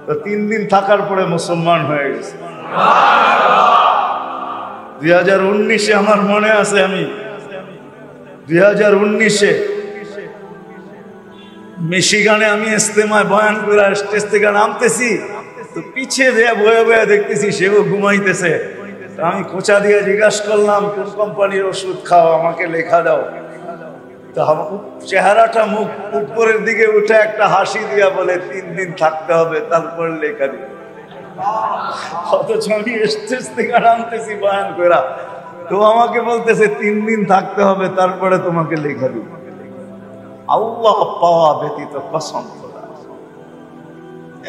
তো 3 দিন থাকার পরে মুসলমান হয়ে গেছে। 2019-এ আমার মনে আছে, আমি 2019-এ মিশিগানে আমি ইস্তেমায় বয়ান করে স্টেজ থেকে নামতেছি, তো পিছিয়ে দেয়া বয়ে বয়ে দেখতেছি সেও ঘুমাইতেছে। আমি খোঁচা দিয়ে জিজ্ঞাসা করলাম, কোন কোম্পানির ওষুধ খাও, আমাকে লেখা দাও। তো চেহারাটা মুখ উপরের দিকে উঠে একটা হাসি দিয়া বলে, 3 দিন থাকতে হবে, তারপর লেখা দিবে। অথচ আমি স্টেজ থেকে নামতেছি বয়ান করা, তো আমাকে বলতেছে 3 দিন থাকতে হবে, তারপরে তোমাকে লেখা দিবে। আল্লাহ পাওয়া ব্যতীত কসম,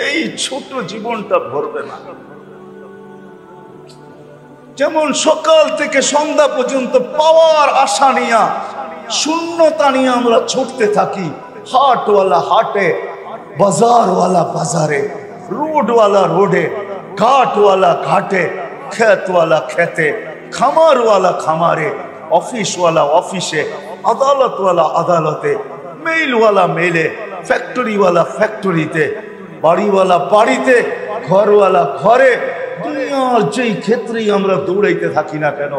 এই ছোট জীবনটা ভরবে না। যেমন সকাল থেকে সন্ধ্যা পর্যন্ত পাওয়ার আশা নিয়া, শূন্যতা নিয়ে আমরা ছুটতে থাকি, হাটওয়ালা হাটে, বাজারওয়ালা বাজারে, রোডওয়ালা রোডে, ঘাটওয়ালা ঘাটে, খেতওয়ালা খেতে, খামারওয়ালা খামারে, অফিসওয়ালা অফিসে, আদালতওয়ালা আদালতে, মেইলওয়ালা মেলে, ফ্যাক্টরিওয়ালা ফ্যাক্টরিতে, বাড়িওয়ালা বাড়িতে, ঘরওয়ালা ঘরে। দুনিয়ার যেই ক্ষেত্রেই আমরা দৌড়াইতে থাকি না কেন,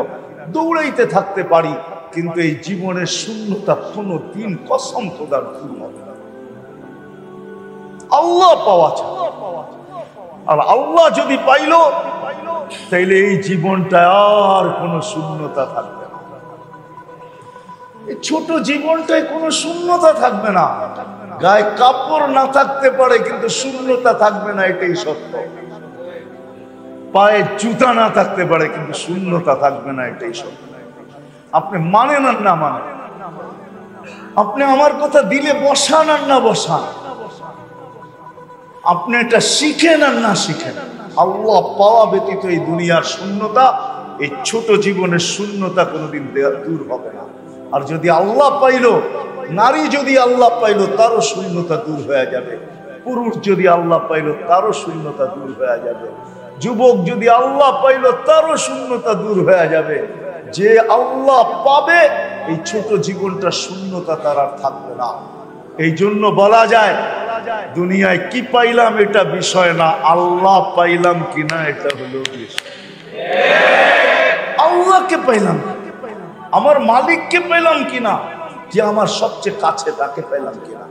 দৌড়াইতে থাকতে পারি, কিন্তু এই জীবনের শূন্যতা কোনো দিন কসম খোদার পূর্ণ হবে না। আল্লাহ পাওয়া চাই, আর আল্লাহ যদি পাইল, তাইলে এই জীবনটা আর কোনো শূন্যতা থাকবে না। এই ছোট জীবনটায় কোনো শূন্যতা থাকবে না। গায়ে কাপড় না থাকতে পারে, কিন্তু শূন্যতা থাকবে না, এটাই সত্য। পায়ে জুতা না থাকতে পারে, কিন্তু শূন্যতা থাকবে না, এটাই সত্য। আপনি মানেন আর না মানেন, আপনি আমার কথা দিলে বসান আর না বসান, আপনি এটা শিখেন আর না শিখেন, আল্লাহ পাওয়া ব্যতীত এই দুনিয়ার শূন্যতা, এই ছোট জীবনের শূন্যতা কোনোদিন দূর হবে না। আর যদি আল্লাহ পাইলো, নারী যদি আল্লাহ পাইলো, তারও শূন্যতা দূর হয়ে যাবে। পুরুষ যদি আল্লাহ পাইলো, তারও শূন্যতা দূর হয়ে যাবে। যুবক যদি আল্লাহ পাইলো, তারও শূন্যতা দূর হয়ে যাবে। যে আল্লাহ পাবে, এই ছোট জীবনটা শূন্যতা তার আর থাকবে না। এই জন্য বলা যায়, দুনিয়ায় কি পাইলাম এটা বিষয় না, আল্লাহ পাইলাম কিনা এটা হলো বিষয়। আল্লাহকে পাইলাম, আমার মালিককে পেলাম কিনা, যে আমার সবচেয়ে কাছে তাকে পেলাম কিনা,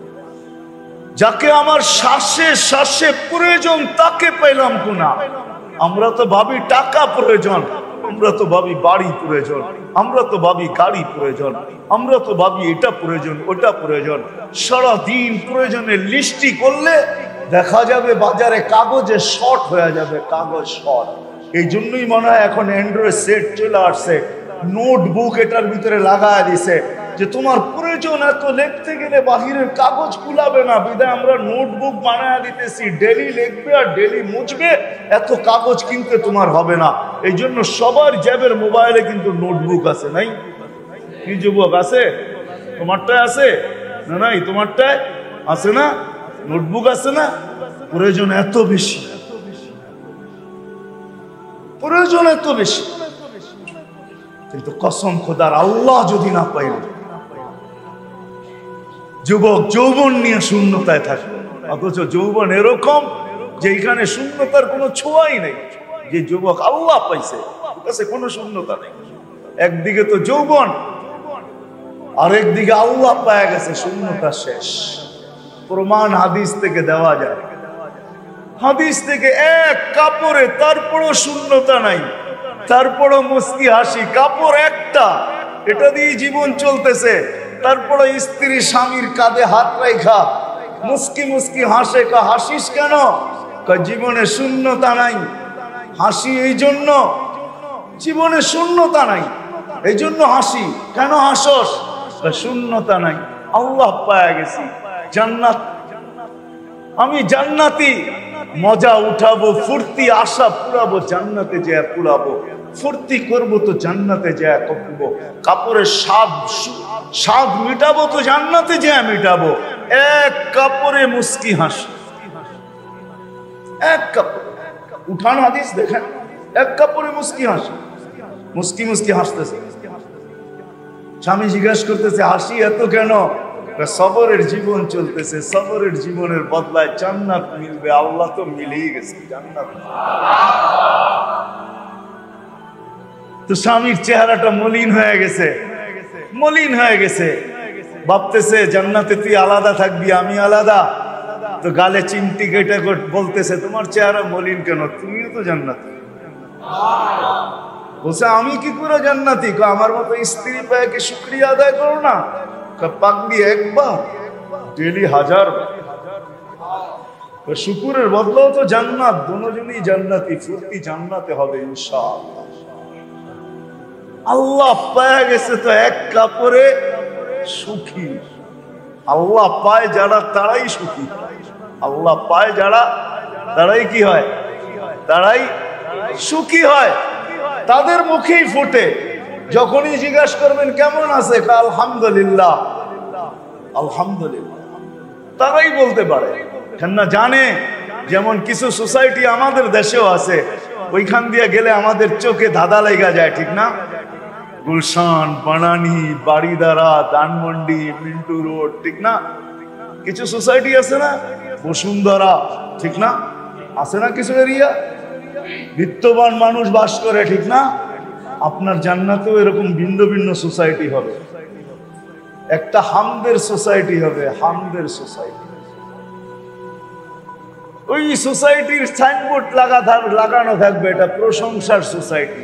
যাকে আমার শ্বাসে শ্বাসে প্রয়োজন তাকে পেলাম কিনা। আমরা তো ভাবি টাকা প্রয়োজন, আমরা তো ভাবি বাড়ি প্রয়োজন, আমরা তো ভাবি গাড়ি প্রয়োজন, আমরা তো ভাবি এটা প্রয়োজন ওটা প্রয়োজন। সারাদিন প্রয়োজনের লিস্টি করলে দেখা যাবে বাজারে কাগজে শর্ট হয়ে যাবে, কাগজ শর্ট। এই জন্যই মনে হয় এখন অ্যান্ড্রয়েড সেট চলে আসছে, নোটবুক এটার ভিতরে লাগায় দিছে যে তোমার প্রয়োজন এত লিখতে গেলে বাহিরের কাগজ কুলাবে না, বিধায় আমরা নোটবুক বানায় দিতেছি, ডেলি লিখবে আর ডেলি মুছবে, এত কাগজ কিনতে তোমার হবে না। এই জন্য সবার জ্যাবের মোবাইলে কিন্তু নোটবুক আছে, নাই? কি যুবক আছে? তোমারটায় আছে না? নাই, তোমারটায় আছে না? নোটবুক আছে না? প্রয়োজন এত বেশি, প্রয়োজন এত বেশি, কিন্তু কসম খোদার আল্লাহ যদি না পাইল, যুবক যৌবন নিয়ে শূন্যতায় থাকবে। অথচ যৌবন এরকম যে এখানে শূন্যতার কোনো ছোঁয়াই নেই। যে যুবক আল্লাহ পাইছে, কাছে কোনো শূন্যতা নেই। একদিকে তো যৌবন, আরেকদিকে আল্লাহ পাওয়া গেছে, শূন্যতা শেষ। প্রমাণ হাদিস থেকে দেওয়া যায়, হাদিস থেকে এক কাপড়ে তারপরও শূন্যতা নাই, তারপরও মুস্কি হাসি, কাপড় একটা, এটা দিয়ে জীবন চলতেছে। তারপরে স্ত্রী স্বামীর কাঁধে হাত রাখা মুস্কি মুস্কি হাসে। হাসিস কেন? জীবনে শূন্যতা নাই। হাসি এই জন্য, জীবনে শূন্যতা নাই, এই জন্য হাসি। কেন হাসস? শূন্যতা নাই, আল্লাহ পায়া গেছি, জান্নাত, আমি জান্নাতি, মজা উঠাবো, ফুর্তি আশা পুরাবো, জান্নাতে যায় পুরাবো, ফুর্তি করবো তো জান্নাতে যায় করবো, কাপড়ের স্বাদ মিটাবো তো জান্নাতে যায় মিটাবো। এক কাপড়ে মুস্কি হাসি, এক কাপড় উঠান হাদিস দেখেন, এক কাপড়ে মুস্কি হাসি, মুস্কি মুস্কি হাসতেছে। স্বামী জিজ্ঞাসা করতেছে হাসি এত কেন? সবরের জীবন চলতেছে, সবরের জীবনের বদলায় জান্নাত মিলবে। আল্লাহ তো মিলেই গেছে জান্নাত। তো স্বামীর চেহারাটা মলিন হয়ে গেছে, মলিন হয়ে গেছে, ভাবতেছে জান্নাতে তুই আলাদা থাকবি, আমি আলাদা। তো গালে চিমটি কেটে বলতেছে তোমার চেহারা মলিন কেন, তুমিও তো জান্নাতি। বলছে আমি কি করে জান্নাতি? আমার মতো স্ত্রী পেয়ে কি শুকরিয়া আদায় করো না? পাগলি একবার, ডেলি 1000 শুকুরের বদলাও তো জান্নাত, দুজনই জান্নাতি, ফুর্তি জান্নাতে হবে ইনশাআল্লাহ। আল্লাহ পায় গেছে তো এক কাপড়ে সুখী। আল্লাহ পায় যারা তারাই সুখী, আল্লাহ পায় যারা তারাই কি হয়? তারাই সুখী হয়, তাদের মুখেই ফুটে। যখনই জিজ্ঞাসা করবেন কেমন আছে, আলহামদুলিল্লাহ, আলহামদুলিল্লাহ, তারাই বলতে পারে। কেননা জানে, যেমন কিছু সোসাইটি আমাদের দেশেও আছে, ওইখান দিয়ে গেলে আমাদের চোখে ধাঁধা লেগে যায়, ঠিক না? গুলশান, বানানি, বাড়িদারা, ধানমন্ডি, মিন্টু রোড, ঠিক না? কিছু সোসাইটি আছে না, বসুন্ধরা, ঠিক না? আছে না কিছু এরিয়া, বিত্তবান মানুষ বাস করে, ঠিক না? আপনার জান্নাতেও এরকম ভিন্ন ভিন্ন সোসাইটি হবে। একটা হামদের সোসাইটি হবে, হামদের সোসাইটি। ওই সোসাইটির সাইনবোর্ড লাগানো থাকবে, এটা প্রশংসার সোসাইটি।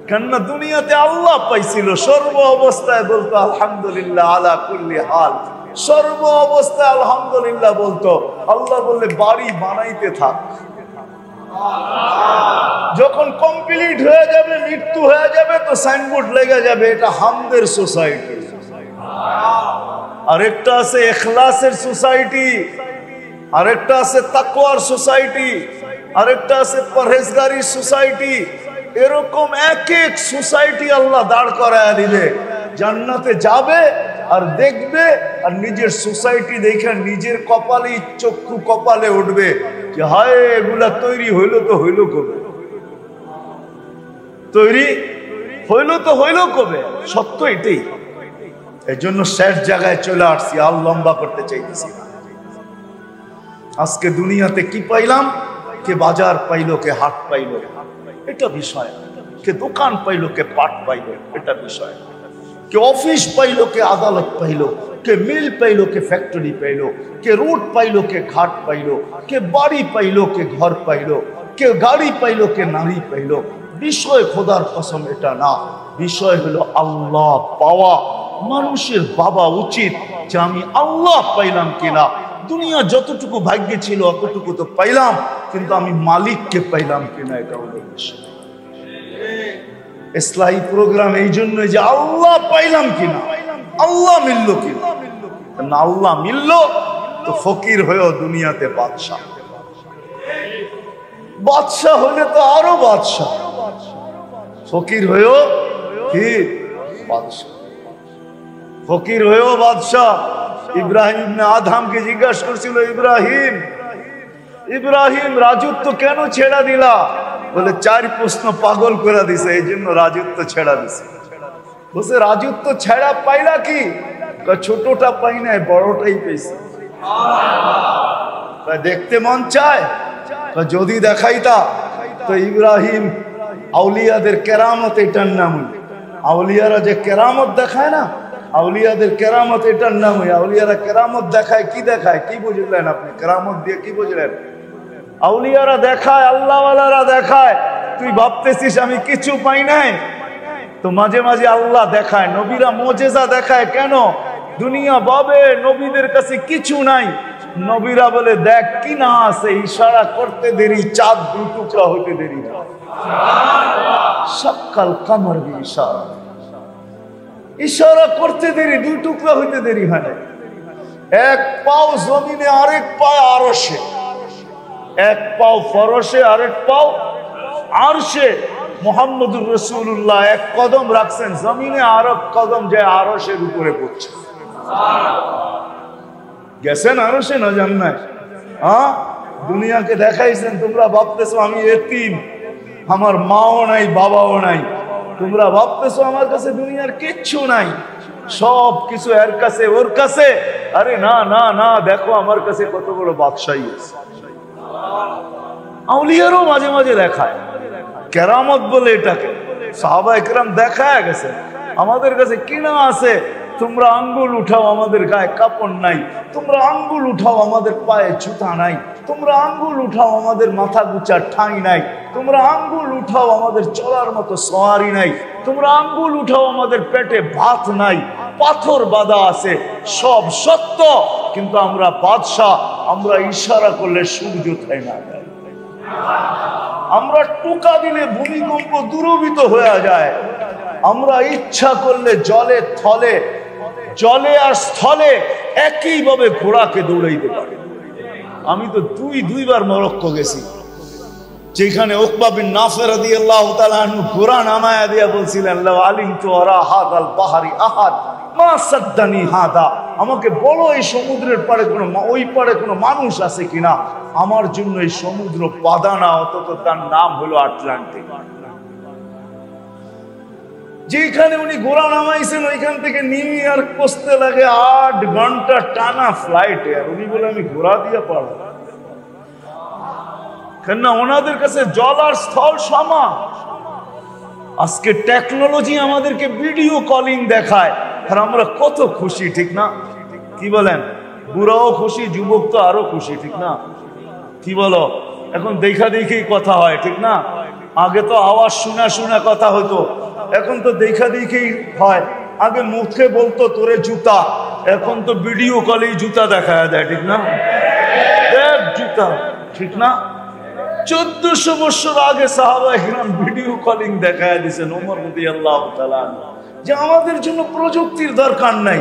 কেননা দুনিয়াতে আল্লাহ পাইছিল, সর্ব অবস্থায় বলতো আলহামদুলিল্লাহ আলা কুল্লি হাল, সর্ব অবস্থায় আলহামদুলিল্লাহ বলতো। আল্লাহ বললে বাড়ি বানাইতে থাক, যখন কমপ্লিট হয়ে যাবে, মৃত্যু হয়ে যাবে, তো সাইনবোর্ড লেগে যাবে এটা হামদের সোসাইটি। আর একটা আছে ইখলাসের সোসাইটি, আরেকটা আছে তাকওয়ার সোসাইটি, আরেকটা আছে পরহেজগারি সোসাইটি। এরকম এক এক সোসাইটি আল্লাহ দাঁড় করায় দিবে। জান্নাতে যাবে আর দেখবে, আর নিজের সোসাইটি দেখে নিজের কপালে চক্ষু কপালে উঠবে যে হায় এগুলা তৈরি হইলো তো হইলো কবে, তৈরি হইলো তো হইলো কবে। সত্য এটাই। এই জন্য শেষ জায়গায় চলে আসছি, আর লম্বা করতে চাইতেছি না। আজকে দুনিয়াতে কি পাইলাম? কে বাজার পাইলো, কে হাট পাইলো, এটা বিষয়। কে দোকান পাইলো, কে পাট পাইলো, এটা বিষয়। কে অফিস পাইলো, কে আদালত পাইলো, কে মিল পাইলো, কে ফ্যাক্টরি পাইলো, কে রোড পাইলো, কে ঘাট পাইলো, কে বাড়ি পাইলো, কে ঘর পাইলো, কে গাড়ি পাইলো, কে নারী পাইলো। বিষয় খোদার কসম এটা না, বিষয় হলো আল্লাহ পাওয়া। মানুষের ভাবা উচিত যে আমি আল্লাহ পাইলাম কিনা। দুনিয়া যতটুকু ভাগ্যে ছিল অতটুকু তো পাইলাম, কিন্তু আমি মালিককে পাইলাম কিনা এটা হলো বিষয়। ইসলাহী প্রোগ্রাম এই জন্য যে আল্লাহ পাইলাম কিনা, আল্লাহ মিলল কিনা। না আল্লাহ মিলল তো ফকির হয়েও দুনিয়াতে বাদশাহ। বাদশাহ হলে তো আরো বাদশাহ, ফকির হয়েও কি বাদশাহ, ফকির হয়েও বাদশাহ। ইব্রাহিম ইবনে আদহামকে জিজ্ঞাসা করছিল, ইব্রাহিম ইব্রাহিম রাজত্ব কেন ছেড়া দিলা? বলে 4 প্রশ্ন পাগল করে দিছে, এই জন্য রাজত্ব ছেড়া দিছে। বলছে রাজত্ব ছেড়া পাইলা কি? ছোটটা পাই নাই, বড়টাই পেয়েছি। দেখতে মন চায়, যদি দেখাইতা তো ইব্রাহিম আউলিয়াদের কেরামত এটার নাম। আউলিয়ারা যে কেরামত দেখায় না, আউলিয়াদের কেরামত এটার নাম। আউলিয়ারা কেরামত দেখায়, কি দেখায়? কি বুঝলেন আপনি? কেরামত দিয়ে কি বুঝলেন? আউলিয়ারা দেখায়, আল্লাহওয়ালারা দেখায়। তুই ভাবতেছিস আমি কিছু পাই নাই, তো মাঝে মাঝে আল্লাহ দেখায়। নবীরা মুজিজা দেখায় কেন? দুনিয়া ভাবে নবীদের কাছে কিছু নাই, নবীরা বলে দেখ কি না আছে। ইশারা করতে দেরি, চাঁদ 2 টুকরা হইতে দেরি না। সকাল কামর বি ইশারা, ইশারা করতে দেরি, 2 টুকরা হইতে দেরি হয় না। এক পাও জমিনে, আরেক পাও আরশে। এক পাও ফরশে, আরেক পাও আরশে। মুহাম্মদুর রাসূলুল্লাহ এক কদম রাখছেন জমিনে, আর এক কদম যায় আরশের উপরে পড়ছে। গেছেন আরশে না জান্নাত? হ্যাঁ, দুনিয়াকে দেখাইছেন। তোমরা ভাবতেছো আমি এতিম, আমার মাও নাই বাবাও নাই। তোমরা ভাবতেছো আমার কাছে দুনিয়ার কিচ্ছু নাই, সব কিছু এর কাছে, ওর কাছে। আরে না না না, দেখো আমার কাছে কত বড় বাদশাহী আছে। আউলিয়ারও মাঝে মাঝে দেখায়, কেরামত বলে এটাকে। সাহাবায়ে কেরাম দেখায় গেছে, আমাদের কাছে কিনা আছে। তোমরা আঙ্গুল উঠাও, আমাদের গায়ে কাপড় নাই। তোমরা আঙ্গুল উঠাও, আমাদের পায়ে জুতা নাই। তোমরা আঙ্গুল উঠাও, আমাদের মাথা গুচার ঠাঁই নাই। তোমরা আঙ্গুল উঠাও, আমাদের চলার মতো সওয়ারি নাই। তোমরা আঙ্গুল উঠাও, আমাদের পেটে ভাত নাই, পাথর বাঁধা আছে। সব সত্য, কিন্তু আমরা বাদশাহ। আমরা ইশারা করলে সূর্য থাই না, আমরা টোকা দিলে ভূমিকম্প দূরভূত হয়ে যায়। আমরা ইচ্ছা করলে জলে থলে, জলে আর স্থলে একইভাবে ঘোড়াকে দৌড়াইতে পারি। আমি তো দুইবার মরক্কো গেছি, যেখানে উকবা বিন নাফি রাদিয়াল্লাহু তাআলা আনহু ঘোড়া নামায়া দিয়া বলছিলেন, লাউ আলিমতু আরা হাদাল বাহরি আহাদ মা সাদ্দানি হাদা। আমাকে বলো এই সমুদ্রের পাড়ে কোনো, ওই পাড়ে কোনো মানুষ আছে কিনা, আমার জন্য এই সমুদ্র বাধা না। অথচ তার নাম হলো আটলান্টিক। যেখানে উনি ঘোড়া নামাইছেন, ওইখান থেকে নিউ ইয়র্ক পৌঁছতে লাগে 8 ঘন্টা টানা ফ্লাইটে। আর উনি বলে আমি ঘোড়া দিয়ে পারবো কেন? ওনাদের কাছে জল আর স্থল সমান। আজকে টেকনোলজি আমাদেরকে ভিডিও কলিং দেখায়, আর আমরা কত খুশি, ঠিক না? কি বলেন? বুড়াও খুশি, যুবক তো আরো খুশি, ঠিক না? কি বলো? এখন দেখা দেখেই কথা হয়, ঠিক না? আগে তো আওয়াজ শোনা শোনা কথা হতো, এখন তো দেখা দেখেই হয়। আগে মুখে বলতো তোরে জুতা, এখন তো ভিডিও কলেই জুতা দেখা দেয়, ঠিক না? দেখ জুতা, ঠিক না? 1400 বছর আগে সাহাবায়ে কিরাম ভিডিও কলিং দেখায় দিয়েছেন। ওমর রাদিয়াল্লাহু তাআলা যে আমাদের জন্য প্রযুক্তির দরকার নাই,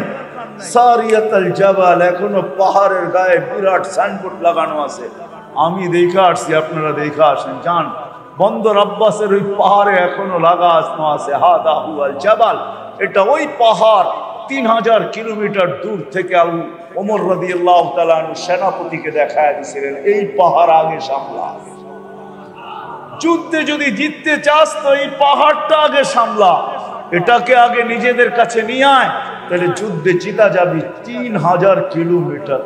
সারিয়াতুল জাবাল, এখনো পাহাড়ের গায়ে বিরাট সাইনবোর্ড লাগানো আছে। আমি দেখে আসছি, আপনারা দেখে আসেন, যান বন্দর আব্বাসের ওই পাহাড়ে এখনো লাগানো আছে হাদা হুয়াল জাবাল। এটা ওই পাহাড়। 3000 কিলোমিটার দূর থেকে ওমর রাদিয়াল্লাহু তাআলা আনহু সেনাপতিকে দেখায় দিয়েছিলেন, এই পাহাড় আগে সামলা। যুদ্ধে যদি জিততে চাস তো এই পাহাড়টা আগে সামলা, এটাকে আগে নিজেদের কাছে নিয়ে আয়, তাহলে যুদ্ধে জিতা যাবি। 3000 কিলোমিটার,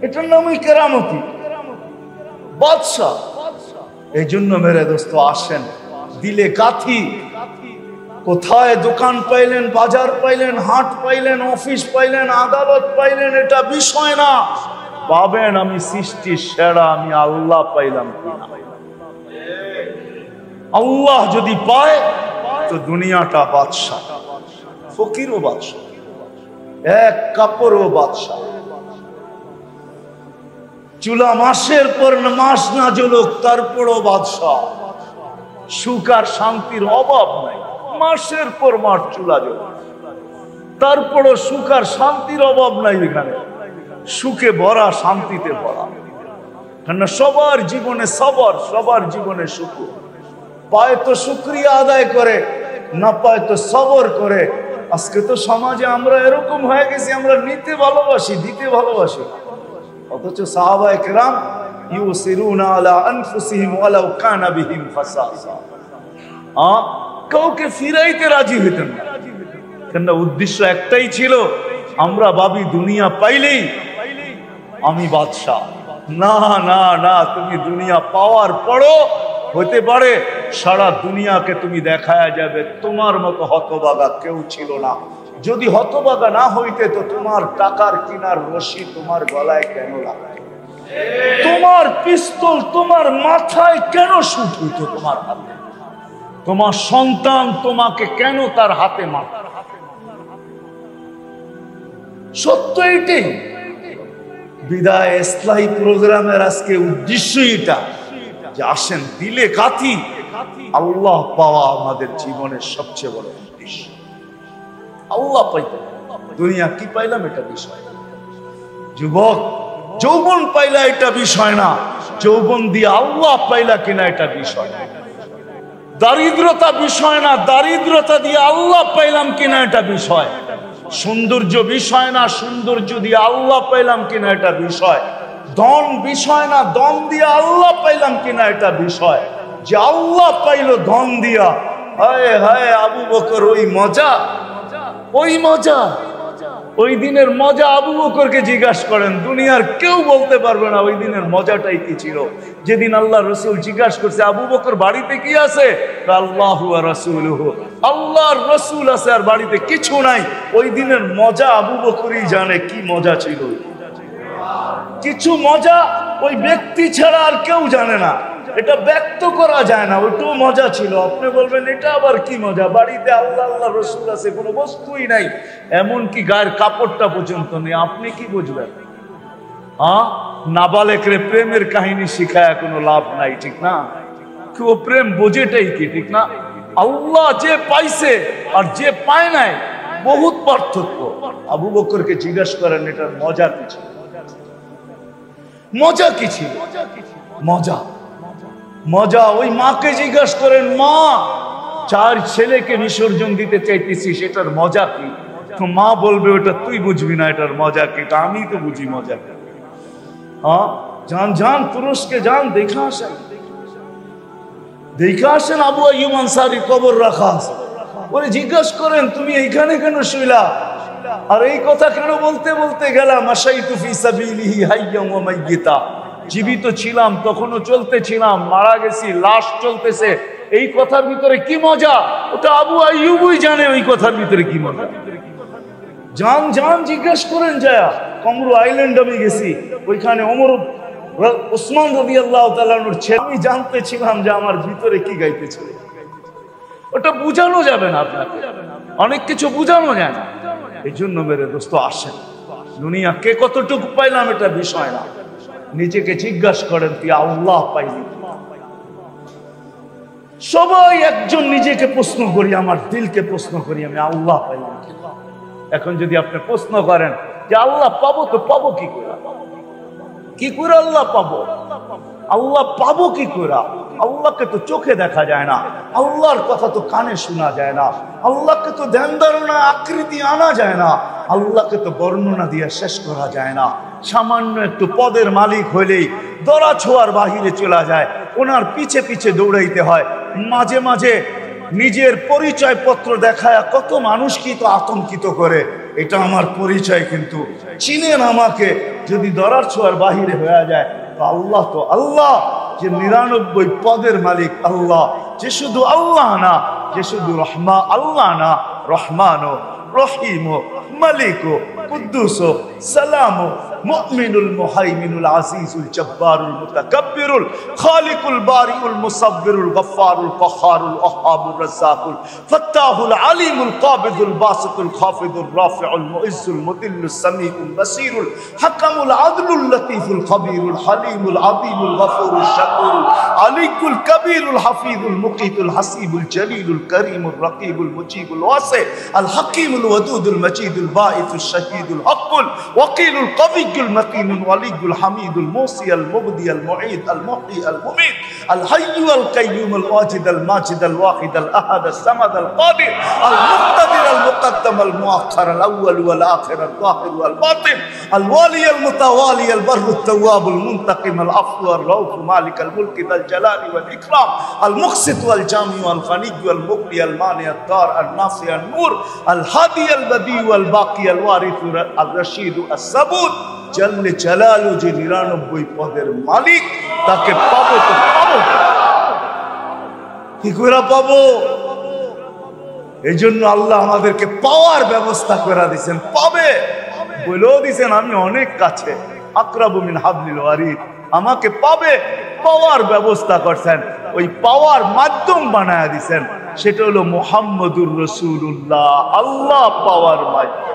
এটার নামই কেরামতি, বাদশাহ। এই জন্য মেরে দোস্ত আসেন, দিলে গাথি। কোথায় দোকান পাইলেন, বাজার পাইলেন, হাট পাইলেন, অফিস পাইলেন, আদালত পাইলেন, এটা বিষয় না। পাবেন আমি সৃষ্টির সেরা, আমি আল্লাহ পাইলাম কিনা। আল্লাহ যদি পায় তো দুনিয়াটা বাদশাহ, ফকিরও বাদশাহ, এক কাপড়ও বাদশাহ। চুলা মাসের পর মাস না জ্বলুক তারপরও বাদশাহ। সুখ আর শান্তির অভাব নাই, মাসের পর মাস চুলা জ্বলুক তারপরও সুখ আর শান্তির অভাব নাই। এখানে সুখে ভরা, শান্তিতে ভরা। কেন সবার জীবনে সবর, সবার জীবনে সুখ। পায় তো শুকরিয়া আদায় করে, না পায় তো সবর করে। আজকে তো সমাজে আমরা এরকম হয়ে গেছি, আমরা নিতে ভালোবাসি, দিতে ভালোবাসি, অথচ সাহাবায়ে কেরাম ইউসিরুনা আলা আনফুসিহিম ওয়ালাউ কানা বিহিম খাসাসা, কাউকে ফিরাইতে রাজি হতেন না। কেন উদ্দেশ্য একটাই ছিল, আমরা ভাবি দুনিয়া পাইলেই আমি বাদশাহ। না না না, তুমি দুনিয়া পাওয়ার পরও হতে পারে সারা দুনিয়াকে তুমি দেখায়া যাবে তোমার মতো হতভাগা কেউ ছিল না। যদি হতভাগা না হইতে তো তোমার টাকার কিনার রশি তোমার গলায় কেন লাগায়? তোমার পিস্তল তোমার মাথায় কেন শুট হইতো তোমার হাতে? তোমার সন্তান তোমাকে কেন তার হাতে মারত? সত্য এটাই। বিদায় ইসলাহি প্রোগ্রামের আজকে উদ্দেশ্য এটা যে আসেন দিলে কাথি, আল্লাহ পাওয়া আমাদের জীবনের সবচেয়ে বড় উদ্দেশ্য। আল্লাহ পাইতে, দুনিয়া কি পাইলাম এটা বিষয়। যুবক যৌবন পাইলা এটা বিষয় না, যৌবন দিয়ে আল্লাহ পাইলা কিনা এটা বিষয়। দারিদ্রতা বিষয় না, দারিদ্রতা দিয়ে আল্লাহ পাইলাম কিনা এটা বিষয়। সৌন্দর্য বিষয় না, সৌন্দর্য দিয়ে আল্লাহ পাইলাম কিনা এটা বিষয়। ধন বিষয় না, ধন দিয়ে আল্লাহ পাইলাম কিনা এটা বিষয়। যে আল্লাহ পাইল ধন দিয়া, হায় হায় আবু বকর ওই মজা, ওই মজা, ওই দিনের মজা আবু বকরকে জিজ্ঞাসা করেন, দুনিয়ার কেউ বলতে পারবে না ওই দিনের মজাটাই কি ছিল। যেদিন আল্লাহ রসুল জিজ্ঞাসা করছে আবু বকর বাড়িতে কি আছে, আল্লাহু ওয়া রাসূলুহু, আল্লাহর রসুল আছে আর বাড়িতে কিছু নাই। ওই দিনের মজা আবু বকরই জানে কি মজা ছিল। কিছু মজা ওই ব্যক্তি ছাড়া আর কেউ জানে না, এটা ব্যক্ত করা যায় না। ওইটাও মজা ছিল। আপনি বলবেন এটা আবার কি মজা, বাড়িতে আল্লাহ আল্লাহ রসুল আছে, কোনো বস্তুই নাই, এমনকি গায়ের কাপড়টা পর্যন্ত নেই, আপনি কি বুঝবেন? নাবালেকরে প্রেমের কাহিনী শিখায় কোনো লাভ নাই, ঠিক না? ও প্রেম বোঝেটাই কি, ঠিক না? আল্লাহ যে পাইছে আর যে পায় নাই বহুত পার্থক্য। আবু বকরকে জিজ্ঞাসা করেন এটার মজা কি ছিল, মজা কি ছিল? মজা মজা ওই মাকে জিজ্ঞাসা করেন, মা 4 ছেলেকে বিসর্জন দিতে চাইতেছি, সেটার মজা কি? তো মা বলবে ওটা তুই বুঝবি না, এটার মজা কি, আমি তো বুঝি মজা কি। যান যান তুরস্কে যান, দেখা আসেন, দেখা আসেন। আবু আইয়ুব আনসারী কবর রাখা আছে, ওরে জিজ্ঞাসা করেন তুমি এইখানে কেন শুইলা, আর এই কথা কেন বলতে বলতে গেলাম, আশাইতু ফি সাবিলিহি হাইয়্যান ওয়া মাইয়িতা, জীবিত ছিলাম তখনও চলতেছিলাম, মারা গেছি লাশ চলতেছে, এই কথার ভিতরে কি মজা? ওটা আবু আইয়ুবই জানে ওই কথার ভিতরে কি মজা। যান যান জিজ্ঞেস করেন যায়। কমরু আইল্যান্ড আমি গেছি, ওইখানে ওমর ওসমান রাদিয়াল্লাহু তাআলা আনহুর ছেলে, আমি জানতেছিলাম যে আমার ভিতরে কি গাইতেছিল। ওটা বুঝানো যাবে না, আপনাকে অনেক কিছু বুঝানো যায় না। এই জন্য মেরে দোস্ত আসেন, দুনিয়া কে কতটুকু পাইলাম এটা বিষয় না, নিজেকে জিজ্ঞাসা করেন তুই আল্লাহ পাইলি। সবাই একজন নিজেকে প্রশ্ন করি, আমার দিলকে প্রশ্ন করি, আমি আল্লাহ পাইলাম। এখন যদি আপনি প্রশ্ন করেন যে আল্লাহ পাবো, তো পাবো কি করে? কি করে আল্লাহ পাবো? আল্লাহ পাবো কি করে? আল্লাহকে তো চোখে দেখা যায় না, আল্লাহর কথা তো কানে শোনা যায় না, আল্লাহকে তো ধ্যান ধারণা আকৃতি আনা যায় না, আল্লাহকে তো বর্ণনা দিয়ে শেষ করা যায় না। সামান্য একটু পদের মালিক হইলেই দরা ছোঁয়ার বাহিরে চলে যায়, ওনার পিছে পিছে দৌড়াইতে হয়। মাঝে মাঝে নিজের পরিচয় পত্র দেখায় কত মানুষকে তো আতঙ্কিত করে, এটা আমার পরিচয়, কিন্তু চিনেন আমাকে। যদি দরার ছোঁয়ার বাহিরে হয়ে যায়, তো আল্লাহ তো আল্লাহ, যে 99 পদের মালিক আল্লাহ, যে শুধু আল্লাহ না, যে শুধু আল্লাহ না, রহমান রহিম মালিক কুদ্দুস সালাম মুমিনুল মুহাইমিনুল আজিজুল জব্বারুল মুতাকাব্বিরুল খালিকুল বারিউল মুসাব্বিরুল গফফারুল কহারুল ওয়াহাবুর রাজ্জাকুল ফাত্তাহুল আলিমুল কাবিদুল বাসিতুল খাফিদুর রাফিউল মুইজ্জুল মুদিল্লুস সামিউল বাসিরুল হাকামুল আদলুল লতীফুল খবীরুল হালিমুল আযীমুল গফুরুল শাকুরুল আলিকুল কবীরুল হাফিজুল মুকিতুল হাসিবুল জলিলুল করিমুর রকিবুল মুজিবুল ওয়াসি আল হাকিমুল ওয়াদুদুল মজিদুল বাঈসুল শাহীদুল হকুল ওয়াকিলুল কবি المتين الولي الحميد الموصي المبدي المعيد المحيي المميت الحي القيوم الواجد الماجد الواحد الاحد الصمد القادر المقتدر المقدم المؤخر الاول والاخر الظاهر والباطن الوالي المتوالي البر التواب المنتقم العفو الرؤوف مالك الملك ذا الجلال والاكرام المقسط والجامع الغني والمغني المانع الدار النافع النور الهادي البديع والباقي الوارث الرشيد الصبور জাল্লে জালালু, যে 99 পদের মালিক, তাকে পাবো তো পাবো কি করে পাবো? এই জন্য আল্লাহ আমাদেরকে পাওয়ার ব্যবস্থা করে দিয়েছেন, পাবে বলেও দিয়েছেন আমি অনেক কাছে, আকরাবু মিন হাবলিল ওয়ারিদ, আমাকে পাবে, পাওয়ার ব্যবস্থা করছেন। ওই পাওয়ার মাধ্যম বানায় দিয়েছেন, সেটা হলো মুহাম্মদুর রাসূলুল্লাহ, আল্লাহ পাওয়ার মাধ্যম।